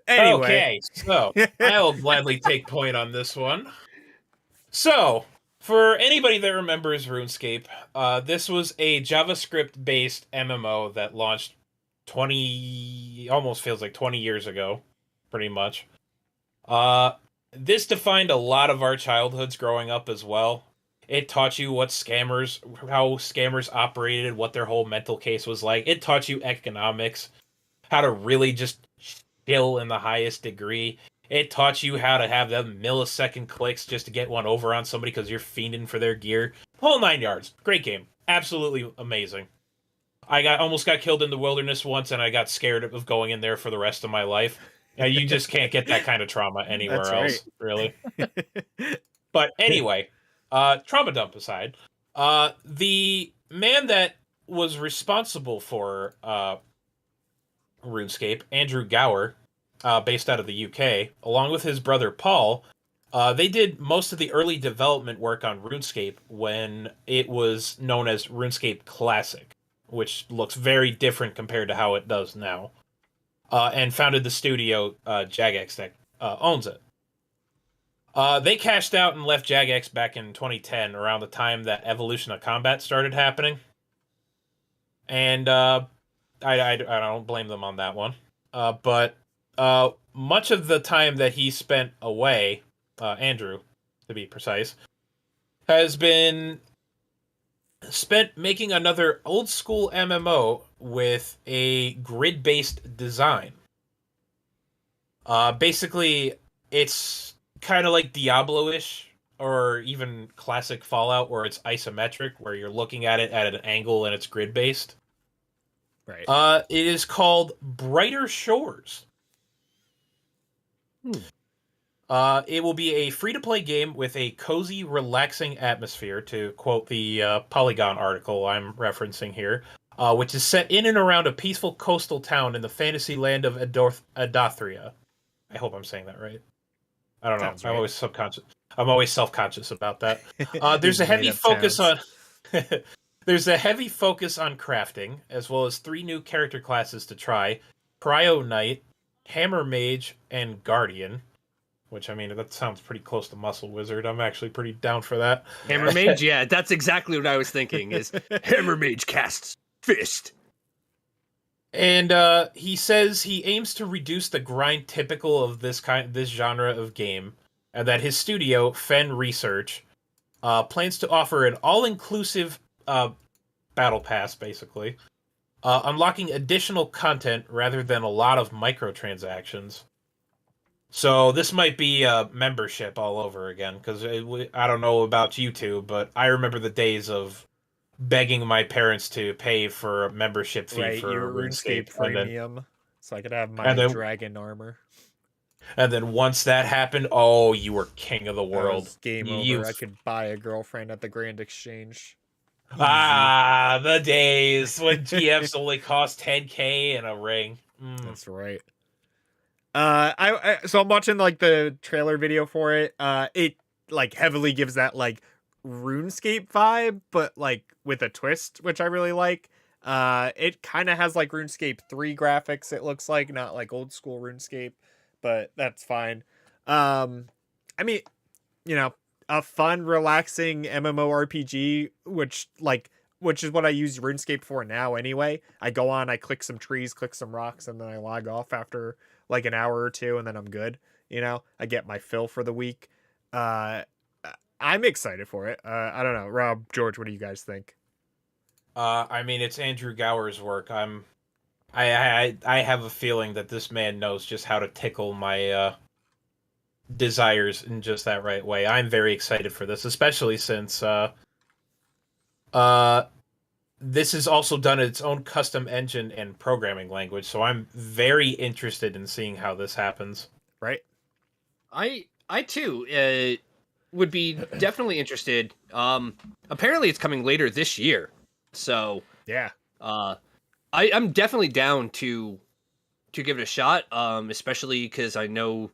Speaker 2: Anyway.
Speaker 5: Okay, so I will gladly take point on this one. So, for anybody that remembers RuneScape, this was a JavaScript-based MMO that launched almost feels like 20 years ago, pretty much. This defined a lot of our childhoods growing up as well. It taught you how scammers operated, what their whole mental case was like. It taught you economics, how to really just chill in the highest degree. It taught you how to have them millisecond clicks just to get one over on somebody because you're fiending for their gear. Whole 9 yards. Great game. Absolutely amazing. I almost got killed in the wilderness once, and I got scared of going in there for the rest of my life. Now, you just can't get that kind of trauma anywhere else, really. But anyway, trauma dump aside, the man that was responsible for RuneScape, Andrew Gower, based out of the UK, along with his brother Paul, they did most of the early development work on RuneScape when it was known as RuneScape Classic, which looks very different compared to how it does now. And founded the studio Jagex that owns it. They cashed out and left Jagex back in 2010, around the time that Evolution of Combat started happening. And I don't blame them on that one. But much of the time that he spent away, Andrew, to be precise, has been spent making another old school MMO with a grid-based design. Basically, it's kind of like Diablo-ish, or even classic Fallout, where it's isometric, where you're looking at it at an angle and it's grid-based.
Speaker 2: Right.
Speaker 5: It is called Brighter Shores. It will be a free-to-play game with a cozy, relaxing atmosphere, to quote the Polygon article I'm referencing here, which is set in and around a peaceful coastal town in the fantasy land of Adothria. I hope I'm saying that right. I don't know.
Speaker 2: Sounds right.
Speaker 5: I'm always self-conscious about that. There's a heavy focus on... There's a heavy focus on crafting, as well as 3 new character classes to try: Cryo Knight, Hammer Mage, and Guardian. Which, I mean, that sounds pretty close to Muscle Wizard. I'm actually pretty down for that.
Speaker 4: Hammer Mage? Yeah, that's exactly what I was thinking, is Hammer Mage casts Fist.
Speaker 5: And he says he aims to reduce the grind typical of this genre of game, and that his studio, Fen Research, plans to offer an all-inclusive battle pass, basically, unlocking additional content rather than a lot of microtransactions. So this might be a membership all over again, because I don't know about you two, but I remember the days of begging my parents to pay for a membership fee for RuneScape
Speaker 2: Premium, so I could have my dragon armor.
Speaker 5: And then once that happened, oh, you were king of the world.
Speaker 2: Game over. I could buy a girlfriend at the Grand Exchange. Easy.
Speaker 5: Ah, the days when GFs only cost 10K and a ring.
Speaker 2: That's right. So I'm watching like the trailer video for it. It like heavily gives that like RuneScape vibe, but like with a twist, which I really like. It kind of has like RuneScape 3 graphics, it looks like, not like old school RuneScape, but that's fine. I mean, you know, a fun, relaxing MMORPG, which is what I use RuneScape for now anyway. I go on, I click some trees, click some rocks, and then I log off after like an hour or two, and then I'm good. You know, I get my fill for the week. I'm excited for it. I don't know. Rob, George, what do you guys think?
Speaker 5: I mean, it's Andrew Gower's work. I have a feeling that this man knows just how to tickle my desires in just that right way. I'm very excited for this, especially since this is also done its own custom engine and programming language, so I'm very interested in seeing how this happens.
Speaker 2: Right?
Speaker 4: I too would be definitely interested. Apparently it's coming later this year, so
Speaker 2: yeah.
Speaker 4: I'm definitely down to to give it a shot, especially because I know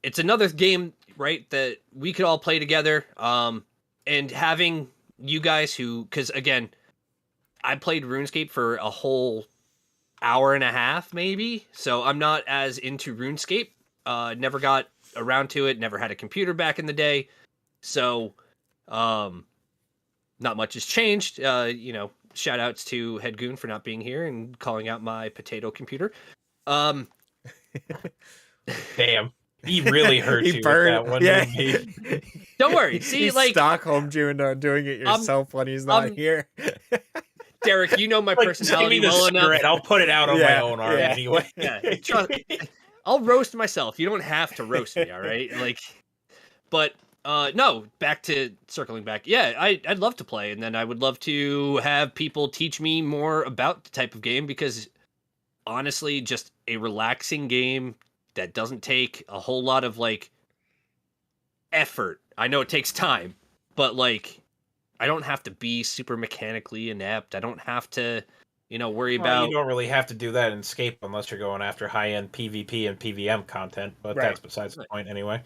Speaker 4: it's another game, right, that we could all play together. And having you guys because again, I played RuneScape for a whole hour and a half, maybe. So I'm not as into RuneScape. Never got around to it. Never had a computer back in the day. So, not much has changed. Shout outs to Head Goon for not being here and calling out my potato computer.
Speaker 5: Damn. He really hurt you with that one.
Speaker 2: Yeah.
Speaker 4: Don't worry. See,
Speaker 2: he Stockholmed you into doing it yourself when he's not here.
Speaker 4: Derek, you know my personality well enough.
Speaker 5: I'll put it out on my own arm anyway.
Speaker 4: Yeah, I'll roast myself. You don't have to roast me, all right? But no, circling back. Yeah, I'd love to play, and then I would love to have people teach me more about the type of game, because honestly, just a relaxing game that doesn't take a whole lot of effort. I know it takes time, but I don't have to be super mechanically inept. I don't have to, worry about.
Speaker 5: You don't really have to do that in Escape unless you're going after high-end PvP and PvM content, but that's besides the point anyway.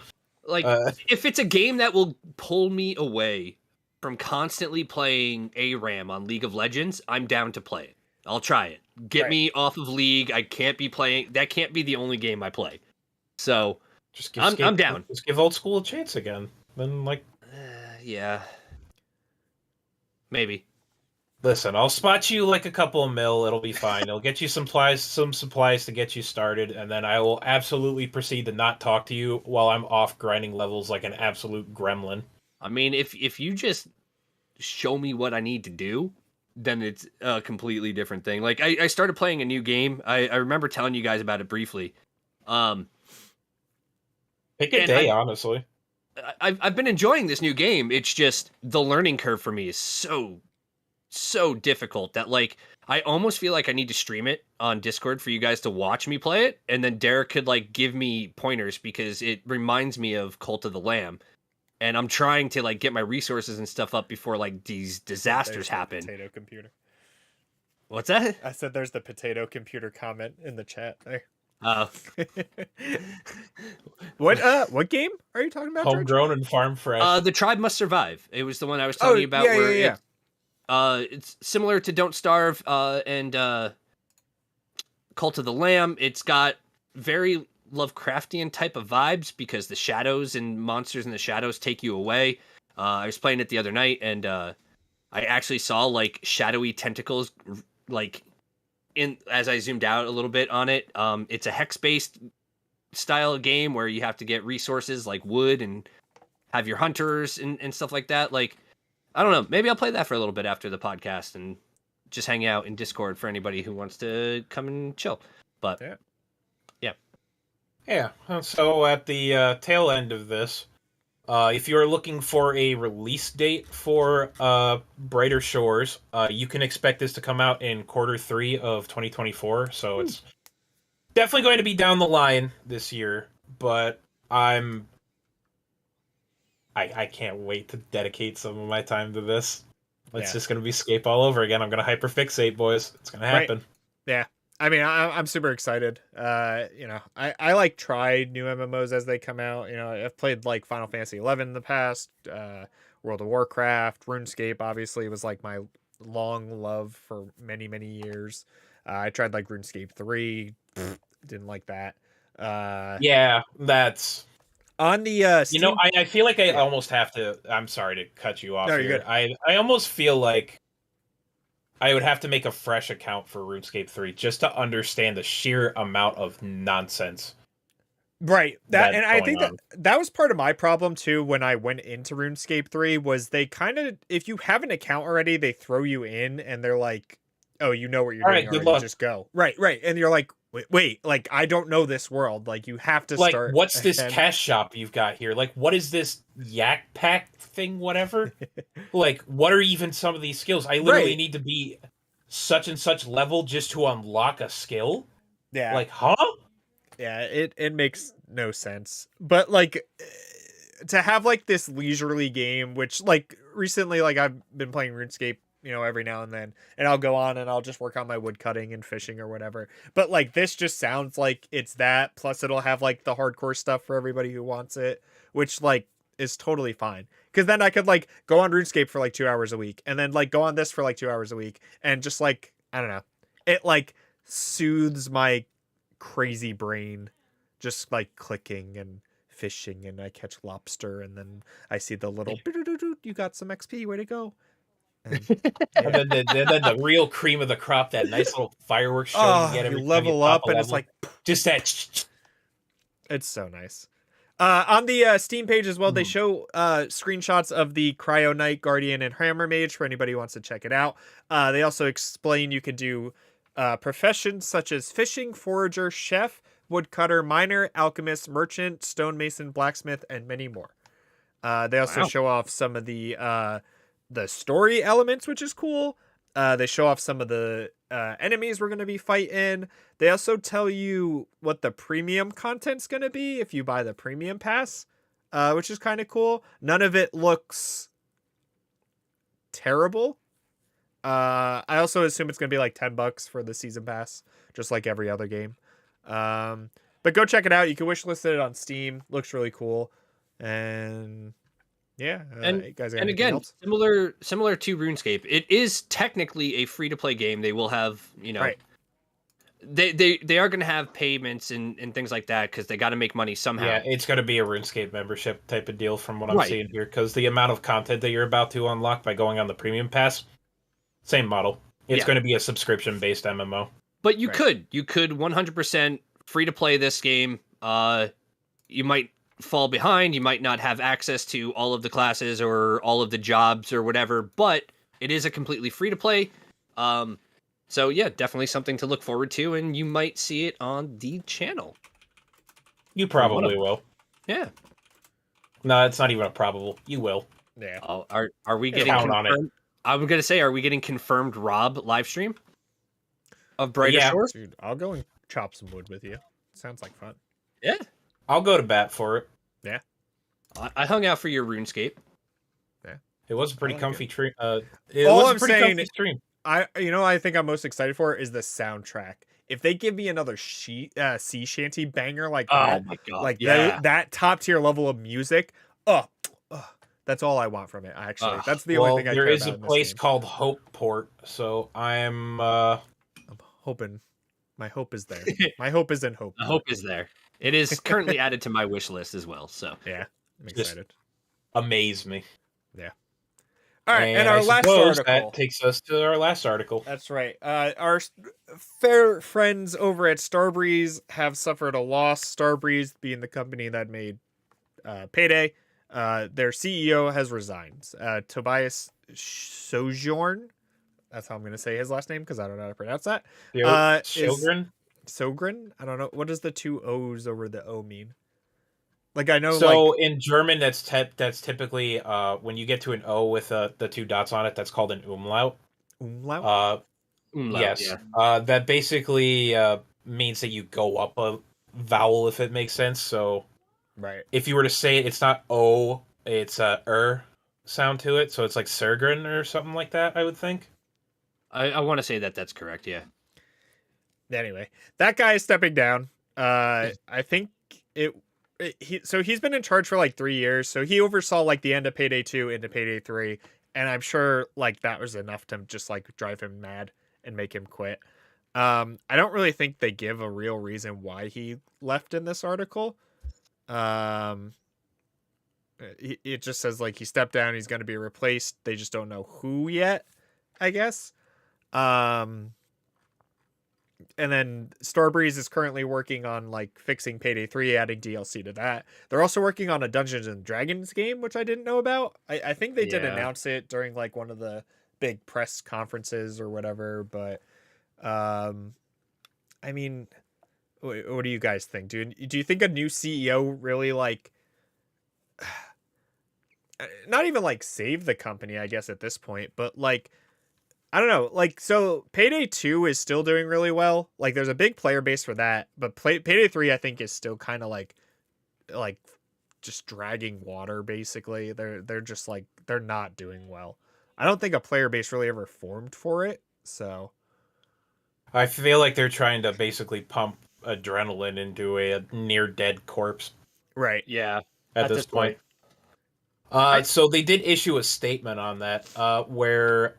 Speaker 4: If it's a game that will pull me away from constantly playing ARAM on League of Legends, I'm down to play it. I'll try it. Get me off of League. I can't be playing. That can't be the only game I play. So I'm down.
Speaker 5: Just give old school a chance again. Then
Speaker 4: yeah. Maybe.
Speaker 5: Listen, I'll spot you a couple of mil. It'll be fine. It'll get you some supplies to get you started, and then I will absolutely proceed to not talk to you while I'm off grinding levels like an absolute gremlin.
Speaker 4: I mean, if you just show me what I need to do, then it's a completely different thing. I started playing a new game. I remember telling you guys about it briefly.
Speaker 5: Pick a day, honestly.
Speaker 4: I've been enjoying this new game. It's just the learning curve for me is so difficult that I almost feel like I need to stream it on Discord for you guys to watch me play it, and then Derek could give me pointers, because it reminds me of Cult of the Lamb, and I'm trying to get my resources and stuff up before these disasters happen.
Speaker 2: Potato computer.
Speaker 4: What's that?
Speaker 2: I said there's the potato computer comment in the chat there. What game are you talking about?
Speaker 5: Homegrown and farm fresh.
Speaker 4: The Tribe Must Survive. It was the one I was telling you about.
Speaker 2: Yeah.
Speaker 4: It's similar to Don't Starve and Cult of the Lamb. It's got very Lovecraftian type of vibes, because the shadows and monsters in the shadows take you away. I was playing it the other night, and I actually saw shadowy tentacles as I zoomed out a little bit on it. It's a hex-based style game where you have to get resources like wood and have your hunters and stuff like that. I don't know. Maybe I'll play that for a little bit after the podcast and just hang out in Discord for anybody who wants to come and chill. But
Speaker 5: yeah. So at the tail end of this, if you're looking for a release date for Brighter Shores, you can expect this to come out in Q3 of 2024. So it's definitely going to be down the line this year, but I can't wait to dedicate some of my time to this. It's just going to be Escape all over again. I'm going to hyperfixate, boys. It's going to happen.
Speaker 2: Right. Yeah. I mean, I'm super excited. I tried new MMOs as they come out. I've played Final Fantasy 11 in the past, World of Warcraft, RuneScape obviously was my long love for many, many years. I tried RuneScape 3, didn't like that.
Speaker 5: Yeah, that's
Speaker 2: on the Steam...
Speaker 5: I feel like I almost have to. I'm sorry to cut you off.
Speaker 2: No,
Speaker 5: here.
Speaker 2: You're good.
Speaker 5: I almost feel like I would have to make a fresh account for RuneScape 3 just to understand the sheer amount of nonsense.
Speaker 2: Right. And I think that was part of my problem too when I went into RuneScape 3 was they kind of, if you have an account already, they throw you in and they're like, oh, you know what you're doing already, just go. Right. And you're like, wait, I don't know this world. You have to start.
Speaker 5: What's this cash shop you've got here? What is this yak pack thing, whatever? What are even some of these skills? I literally need to be such and such level just to unlock a skill?
Speaker 2: Yeah.
Speaker 5: Huh?
Speaker 2: Yeah, it makes no sense. But to have this leisurely game, which recently I've been playing RuneScape every now and then, and I'll go on and I'll just work on my wood cutting and fishing or whatever. But like this just sounds like it's that, plus it'll have like the hardcore stuff for everybody who wants it, which like is totally fine. Because then I could like go on RuneScape for like 2 hours a week, and then like go on this for like 2 hours a week, and just like, I don't know, it like soothes my crazy brain, just like clicking and fishing, and I catch lobster, and then I see the little you got some XP, way to go. And,
Speaker 5: And then the real cream of the crop, that nice little fireworks show you get every
Speaker 2: you
Speaker 5: time
Speaker 2: level
Speaker 5: pop
Speaker 2: up,
Speaker 5: a
Speaker 2: and it's
Speaker 5: level.
Speaker 2: like
Speaker 5: Just that.
Speaker 2: it's so nice. On the Steam page as well, they show screenshots of the Cryo Knight, Guardian, and Hammer Mage for anybody who wants to check it out. They also explain you can do professions such as fishing, forager, chef, woodcutter, miner, alchemist, merchant, stonemason, blacksmith, and many more. They also show off some of the story elements, which is cool. They show off some of the enemies we're going to be fighting. They also tell you what the premium content's going to be if you buy the premium pass, which is kind of cool. None of it looks terrible. I also assume it's going to be like $10 for the season pass, just like every other game. But go check it out. You can wishlist it on Steam. Looks really cool. And yeah,
Speaker 4: and
Speaker 2: guys, got
Speaker 4: and
Speaker 2: anything
Speaker 4: again,
Speaker 2: else?
Speaker 4: similar to RuneScape, it is technically a free-to-play game. They will have,
Speaker 2: Right.
Speaker 4: they are going to have payments and things like that because they got to make money somehow.
Speaker 5: Yeah, it's going to be a RuneScape membership type of deal from what I'm
Speaker 4: Right.
Speaker 5: seeing here, because the amount of content that you're about to unlock by going on the premium pass, same model. It's going to be a subscription-based MMO.
Speaker 4: But you could 100% free to play this game. You might fall behind. You might not have access to all of the classes or all of the jobs or whatever, but it is a completely free to play. So yeah, definitely something to look forward to, and you might see it on the channel.
Speaker 5: You probably will.
Speaker 4: Yeah.
Speaker 5: No, it's not even a probable. You will.
Speaker 2: Yeah.
Speaker 4: Oh, are we getting
Speaker 5: Count on it.
Speaker 4: confirmed? I was gonna say, are we getting confirmed Rob live stream of Brighter Shores?
Speaker 2: Dude, I'll go and chop some wood with you. Sounds like fun.
Speaker 4: Yeah.
Speaker 5: I'll go to bat for it.
Speaker 2: Yeah.
Speaker 4: I hung out for your RuneScape.
Speaker 5: It was a pretty
Speaker 2: like
Speaker 5: comfy
Speaker 2: it.
Speaker 5: stream.
Speaker 2: All
Speaker 5: Was
Speaker 2: I'm
Speaker 5: a pretty
Speaker 2: saying-
Speaker 5: comfy stream.
Speaker 2: I think I'm most excited for is the soundtrack. If they give me another sea shanty banger like that,
Speaker 4: my god!
Speaker 2: like that top tier level of music, that's all I want from it. Actually, that's the only thing I
Speaker 5: there
Speaker 2: care
Speaker 5: is
Speaker 2: about
Speaker 5: a
Speaker 2: in this
Speaker 5: place
Speaker 2: game.
Speaker 5: called Hopeport, so I'm
Speaker 2: I'm hoping. My hope is there. My hope is in hope.
Speaker 4: The hope is there. It is currently added to my wish list as well. So
Speaker 2: Yeah, I'm
Speaker 5: Just-
Speaker 2: excited.
Speaker 5: amaze me.
Speaker 2: All right, and
Speaker 5: I
Speaker 2: our last
Speaker 5: suppose
Speaker 2: article.
Speaker 5: that takes us to our last article.
Speaker 2: That's right. Our fair friends over at Starbreeze have suffered a loss. Starbreeze being the company that made Payday. Their CEO has resigned. Tobias Sojourn. That's how I'm going to say his last name because I don't know how to pronounce that.
Speaker 5: Children.
Speaker 2: Sogren? I don't know. What does the two O's over the O mean? Like I know.
Speaker 5: So in German, that's typically when you get to an O with the two dots on it, that's called an umlaut.
Speaker 2: Umlaut.
Speaker 4: umlaut,
Speaker 5: Yes.
Speaker 4: yeah.
Speaker 5: That basically means that you go up a vowel, if it makes sense. So
Speaker 2: Right.
Speaker 5: if you were to say it, it's not O, it's a sound to it. So it's like Sergren or something like that, I would think.
Speaker 4: I want to say that's correct. Yeah.
Speaker 2: Anyway, that guy is stepping down. I think he's been in charge for like 3 years, so he oversaw like the end of Payday 2 into Payday 3, and I'm sure like that was enough to just like drive him mad and make him quit. I don't really think they give a real reason why he left in this article. It just says like he stepped down, he's going to be replaced. They just don't know who yet, I guess. And then Starbreeze is currently working on like fixing Payday 3, adding DLC to that. They're also working on a Dungeons and Dragons game, which I didn't know about. I think they did announce it during like one of the big press conferences or whatever. But I mean, what do you guys think? Do you think a new CEO really like not even like save the company, I guess at this point, but like I don't know, like, so Payday 2 is still doing really well. Like, there's a big player base for that, but Payday 3, I think, is still kind of like just dragging water, basically. They're just like, they're not doing well. I don't think a player base really ever formed for it. So
Speaker 5: I feel like they're trying to basically pump adrenaline into a near dead corpse
Speaker 2: right.
Speaker 4: Yeah.
Speaker 5: at this point. So they did issue a statement on that, where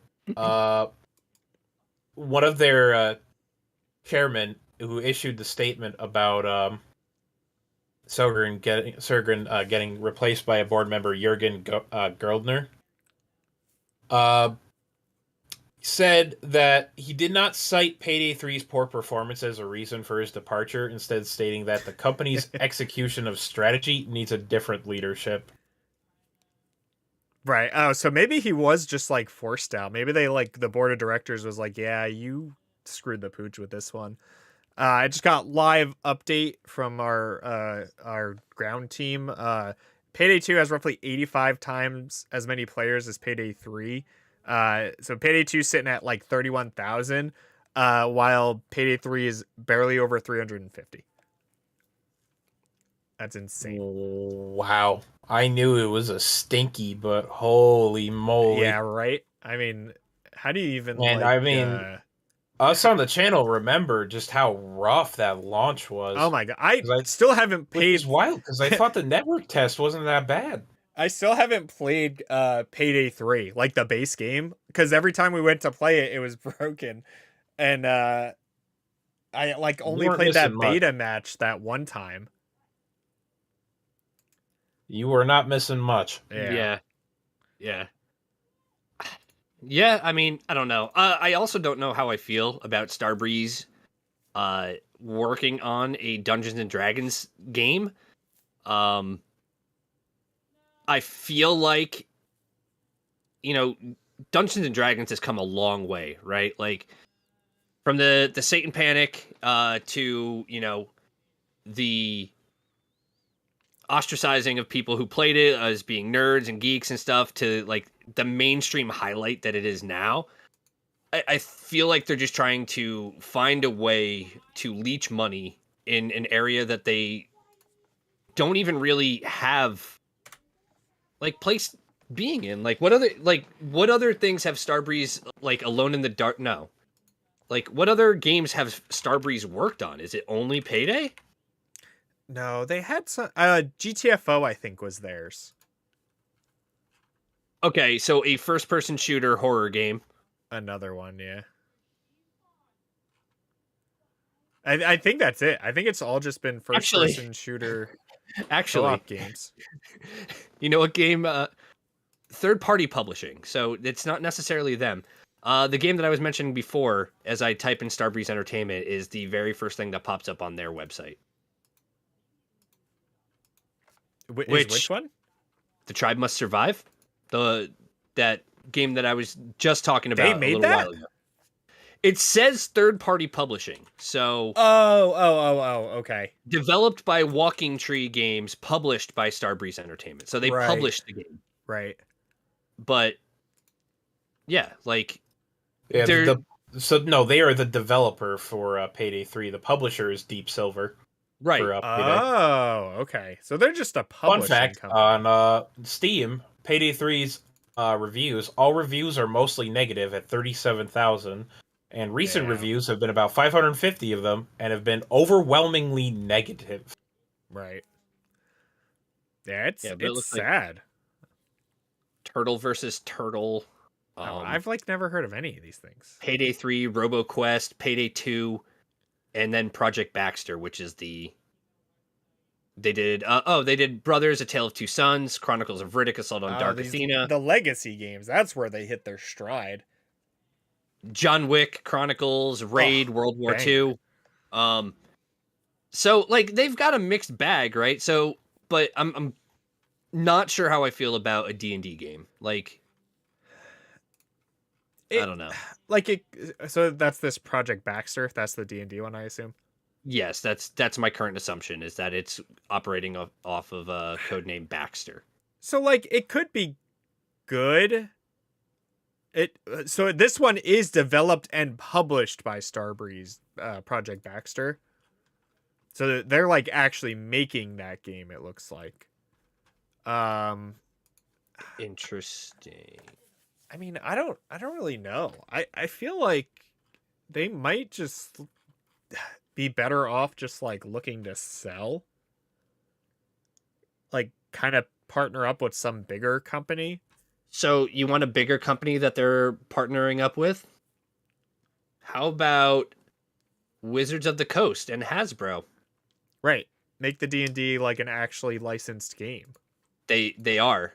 Speaker 5: one of their chairmen who issued the statement about Sogren getting replaced by a board member, Jürgen Geldner, said that he did not cite Payday 3's poor performance as a reason for his departure, instead stating that the company's execution of strategy needs a different leadership.
Speaker 2: Right. Oh, so maybe he was just like forced out. Maybe they like the board of directors was like, yeah, you screwed the pooch with this one. I just got live update from our ground team. Payday 2 has roughly 85 times as many players as Payday 3. So Payday 2 is sitting at like 31,000, while Payday 3 is barely over 350. That's insane.
Speaker 5: Wow. I knew it was a stinky, but holy moly.
Speaker 2: Yeah, right? I mean, how do you even
Speaker 5: And
Speaker 2: like,
Speaker 5: I mean, us on the channel remember just how rough that launch was.
Speaker 2: oh my god, I
Speaker 5: 'Cause
Speaker 2: still haven't
Speaker 5: Which
Speaker 2: paid.
Speaker 5: is wild, because I thought the network test wasn't that bad.
Speaker 2: I still haven't played Payday 3, like the base game, because every time we went to play it, it was broken. And I like only
Speaker 5: weren't
Speaker 2: played that
Speaker 5: missing much.
Speaker 2: beta match that one time.
Speaker 5: You were not missing much.
Speaker 2: Yeah.
Speaker 4: Yeah. Yeah, I mean, I don't know. I also don't know how I feel about Starbreeze working on a Dungeons and Dragons game. I feel like, you know, Dungeons and Dragons has come a long way, right? Like from the Satan Panic to, you know, the ostracizing of people who played it as being nerds and geeks and stuff to like the mainstream highlight that it is now. I feel like they're just trying to find a way to leech money in an area that they don't even really have like place being in. Like what other things have Starbreeze like Alone in the Dark? No. Like what other games have Starbreeze worked on? Is it only Payday?
Speaker 2: No, they had some GTFO, I think, was theirs.
Speaker 4: Okay, so a first-person shooter horror game.
Speaker 2: Another one, yeah. I think that's it. I think it's all just been first-person shooter co-op games.
Speaker 4: You know what game? Third-party publishing. So it's not necessarily them. The game that I was mentioning before, as I type in Starbreeze Entertainment, is the very first thing that pops up on their website.
Speaker 2: Which one?
Speaker 4: The Tribe Must Survive. That game that I was just talking about
Speaker 2: They made
Speaker 4: a little
Speaker 2: that?
Speaker 4: while ago. It says third-party publishing. So
Speaker 2: okay.
Speaker 4: developed by Walking Tree Games, published by Starbreeze Entertainment. So they published the game.
Speaker 2: Right.
Speaker 4: But yeah, like
Speaker 5: Yeah, they are the developer for Payday 3. The publisher is Deep Silver.
Speaker 4: right.
Speaker 5: For, Payday.
Speaker 2: Oh, okay. So they're just a publishing
Speaker 5: Fun fact,
Speaker 2: company.
Speaker 5: on Steam, Payday 3's reviews, all reviews are mostly negative at 37,000, and recent reviews have been about 550 of them, and have been overwhelmingly negative.
Speaker 2: Right. Yeah, it's
Speaker 4: looks like
Speaker 2: sad.
Speaker 4: Turtle versus Turtle.
Speaker 2: I've like never heard of any of these things.
Speaker 4: Payday 3, RoboQuest, Payday 2, and then Project Baxter, which is they did Brothers, A Tale of Two Sons, Chronicles of Riddick, Assault on Dark Athena.
Speaker 2: The legacy games, that's where they hit their stride.
Speaker 4: John Wick Chronicles, Raid, World War II. So like they've got a mixed bag, right? So, but I'm not sure how I feel about a D&D game. Like, I don't know.
Speaker 2: Like so that's this Project Baxter. That's the D&D one, I assume.
Speaker 4: Yes, that's my current assumption, is that it's operating off of a codename Baxter.
Speaker 2: So like it could be good. So this one is developed and published by Starbreeze, Project Baxter. So they're like actually making that game, it looks like.
Speaker 4: Interesting.
Speaker 2: I mean, I don't really know. I feel like they might just be better off just like looking to sell, like kind of partner up with some bigger company.
Speaker 4: So you want a bigger company that they're partnering up with? How about Wizards of the Coast and Hasbro?
Speaker 2: Right. Make the D&D like an actually licensed game.
Speaker 4: They are.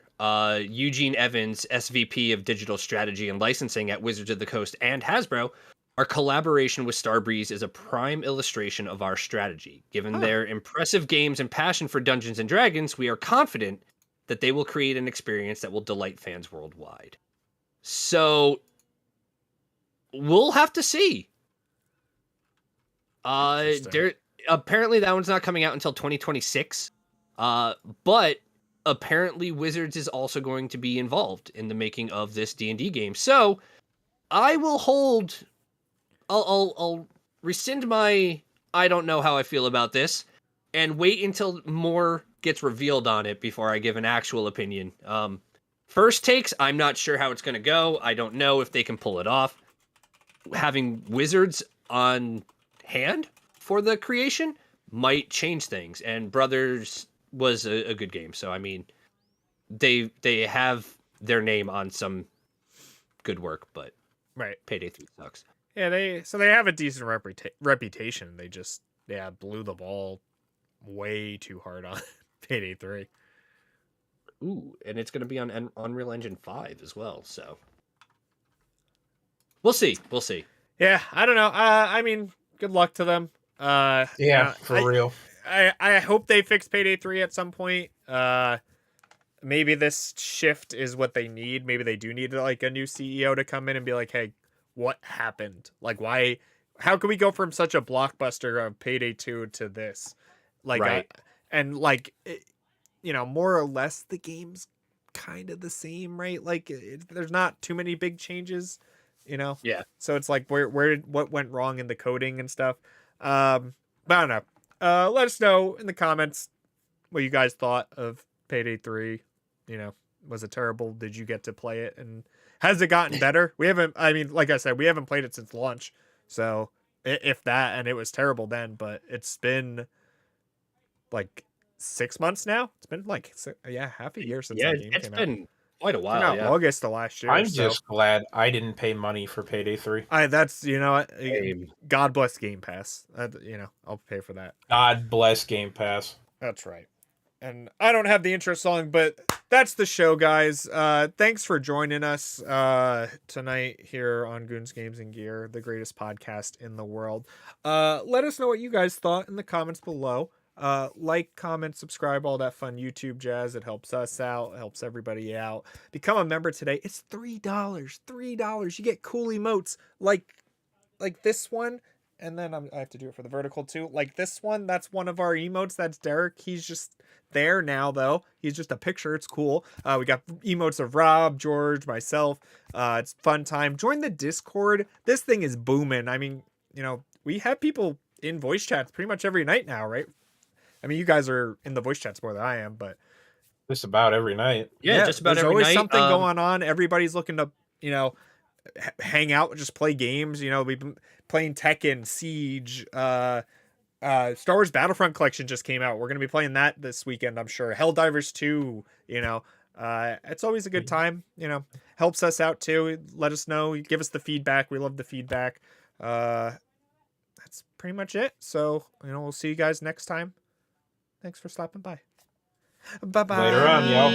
Speaker 4: Eugene Evans, SVP of Digital Strategy and Licensing at Wizards of the Coast and Hasbro, our collaboration with Starbreeze is a prime illustration of our strategy. Given their impressive games and passion for Dungeons and Dragons, we are confident that they will create an experience that will delight fans worldwide. So we'll have to see. Apparently that one's not coming out until 2026. But apparently Wizards is also going to be involved in the making of this D&D game. So I will hold. I'll rescind my I don't know how I feel about this and wait until more gets revealed on it before I give an actual opinion. First takes, I'm not sure how it's going to go. I don't know if they can pull it off. Having Wizards on hand for the creation might change things. And Brothers was a good game. So, I mean, they have their name on some good work, but
Speaker 2: Right.
Speaker 4: Payday 3 sucks.
Speaker 2: Yeah, they have a decent reputation. They just blew the ball way too hard on Payday 3.
Speaker 4: Ooh, and it's going to be on Unreal Engine 5 as well, so we'll see.
Speaker 2: Yeah, I don't know. I mean, good luck to them.
Speaker 5: For real.
Speaker 2: I hope they fix Payday 3 at some point. Maybe this shift is what they need. Maybe they do need like a new CEO to come in and be like, hey, what happened? Like, why? How can we go from such a blockbuster of Payday 2 to this? Like,
Speaker 4: right.
Speaker 2: More or less the game's kind of the same, right? Like, there's not too many big changes,
Speaker 4: Yeah.
Speaker 2: So it's like, what went wrong in the coding and stuff? But I don't know. Let us know in the comments what you guys thought of Payday 3. Was it terrible? Did you get to play it? And has it gotten better? We haven't, like I said, we haven't played it since launch. So if that, and it was terrible then, but it's been like 6 months now. It's been like, half a year since that game came out.
Speaker 4: It's been quite a while.
Speaker 2: Came out August of last year.
Speaker 5: I'm just glad I didn't pay money for Payday 3.
Speaker 2: That's, what?
Speaker 4: Same.
Speaker 2: God bless Game Pass. I'll pay for that.
Speaker 5: God bless Game Pass.
Speaker 2: That's right. And I don't have the intro song, but that's the show, guys. Thanks for joining us tonight here on Goons Games and Gear, the greatest podcast in the world. Let us know what you guys thought in the comments below. Like, comment, subscribe, all that fun YouTube jazz. It helps us out. It helps everybody out. Become a member today. It's $3. $3. You get cool emotes like this one. And then I have to do it for the vertical too. Like this one, that's one of our emotes. That's Derek. He's just there now, though. He's just a picture. It's cool. We got emotes of Rob, George, myself. It's fun time. Join the Discord. This thing is booming. I mean, we have people in voice chats pretty much every night now, right? I mean, you guys are in the voice chats more than I am, but
Speaker 5: just about every night.
Speaker 4: Yeah, just about
Speaker 2: there's
Speaker 4: every
Speaker 2: always
Speaker 4: night.
Speaker 2: Something going on. Everybody's looking to, hang out, just play games. We've been playing Tekken, Siege, Star Wars Battlefront Collection just came out. We're going to be playing that this weekend, I'm sure. Helldivers 2, it's always a good time, helps us out too. Let us know, give us the feedback. We love the feedback. That's pretty much it. So, we'll see you guys next time. Thanks for stopping by. Bye-bye.
Speaker 5: Later on, y'all.